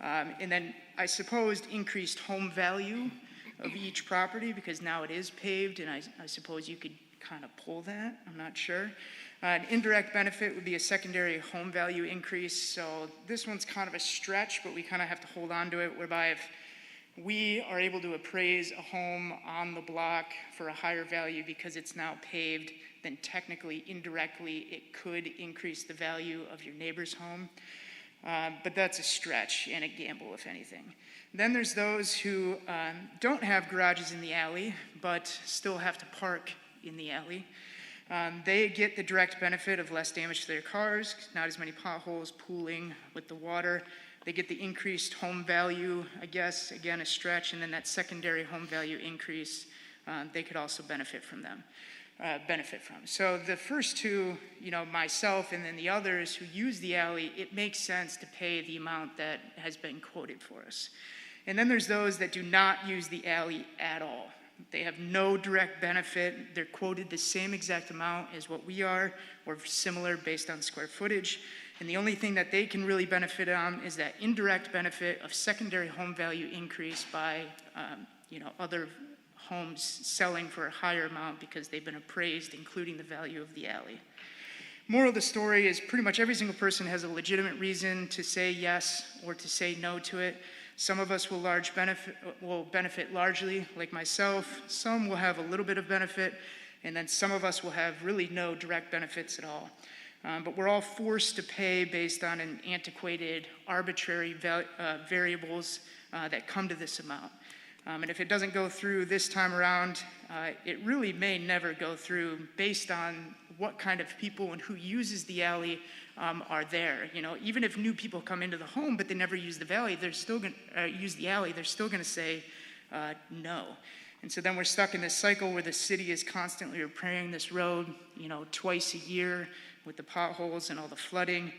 And then I suppose increased home value of each property, because now it is paved, and I suppose you could kind of pull that, I'm not sure. An indirect benefit would be a secondary home value increase. So this one's kind of a stretch, but we kind of have to hold on to it, whereby if we are able to appraise a home on the block for a higher value because it's now paved, then technically, indirectly, it could increase the value of your neighbor's home. But that's a stretch and a gamble, if anything. Then there's those who don't have garages in the alley, but still have to park in the alley. They get the direct benefit of less damage to their cars, not as many potholes, pooling with the water. They get the increased home value, I guess, again, a stretch, and then that secondary home value increase, they could also benefit from. So the first two, myself and then the others who use the alley, it makes sense to pay the amount that has been quoted for us. And then there's those that do not use the alley at all. They have no direct benefit. They're quoted the same exact amount as what we are, or similar based on square footage. And the only thing that they can really benefit on is that indirect benefit of secondary home value increase by, other homes selling for a higher amount because they've been appraised, including the value of the alley. Moral of the story is pretty much every single person has a legitimate reason to say yes or to say no to it. Some of us will benefit largely, like myself. Some will have a little bit of benefit, and then some of us will have really no direct benefits at all. But we're all forced to pay based on an antiquated, arbitrary variables that come to this amount. And if it doesn't go through this time around, it really may never go through based on what kind of people and who uses the alley are there. Even if new people come into the home but they never use the alley, they're still going to say no. And so then we're stuck in this cycle where the city is constantly repairing this road, twice a year with the potholes and all the flooding.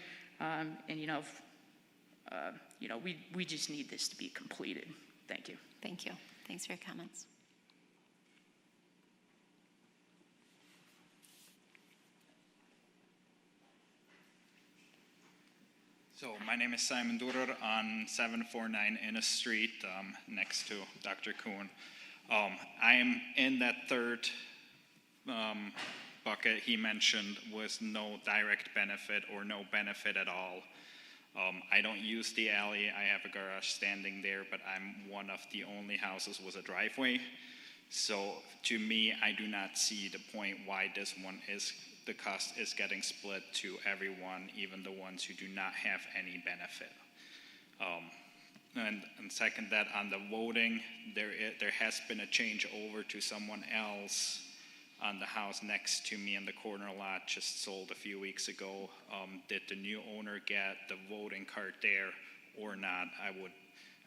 We just need this to be completed. Thank you. Thank you. Thanks for your comments. So my name is Simon Durer on 749 Innes Street, next to Dr. Kuhn. I am in that third bucket he mentioned with no direct benefit or no benefit at all. I don't use the alley. I have a garage standing there, but I'm one of the only houses with a driveway. So to me, I do not see the point why the cost is getting split to everyone, even the ones who do not have any benefit. And second, that on the voting, there has been a change over to someone else on the house next to me in the corner lot, just sold a few weeks ago. Did the new owner get the voting card there or not? I would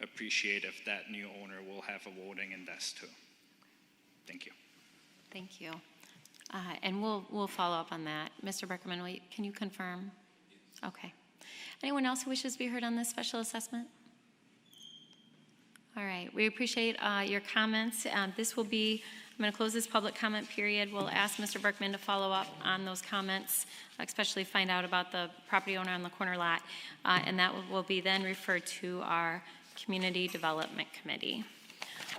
appreciate if that new owner will have a voting in this too. Thank you. Thank you. And we'll follow up on that. Mr. Beckerman, can you confirm? Okay. Anyone else who wishes to be heard on this special assessment? All right. We appreciate your comments. I'm going to close this public comment period. We'll ask Mr. Berkman to follow up on those comments, especially find out about the property owner on the corner lot. And that will be then referred to our Community Development Committee.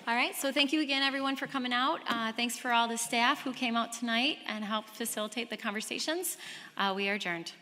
All right, so thank you again, everyone, for coming out. Thanks for all the staff who came out tonight and helped facilitate the conversations. We are adjourned.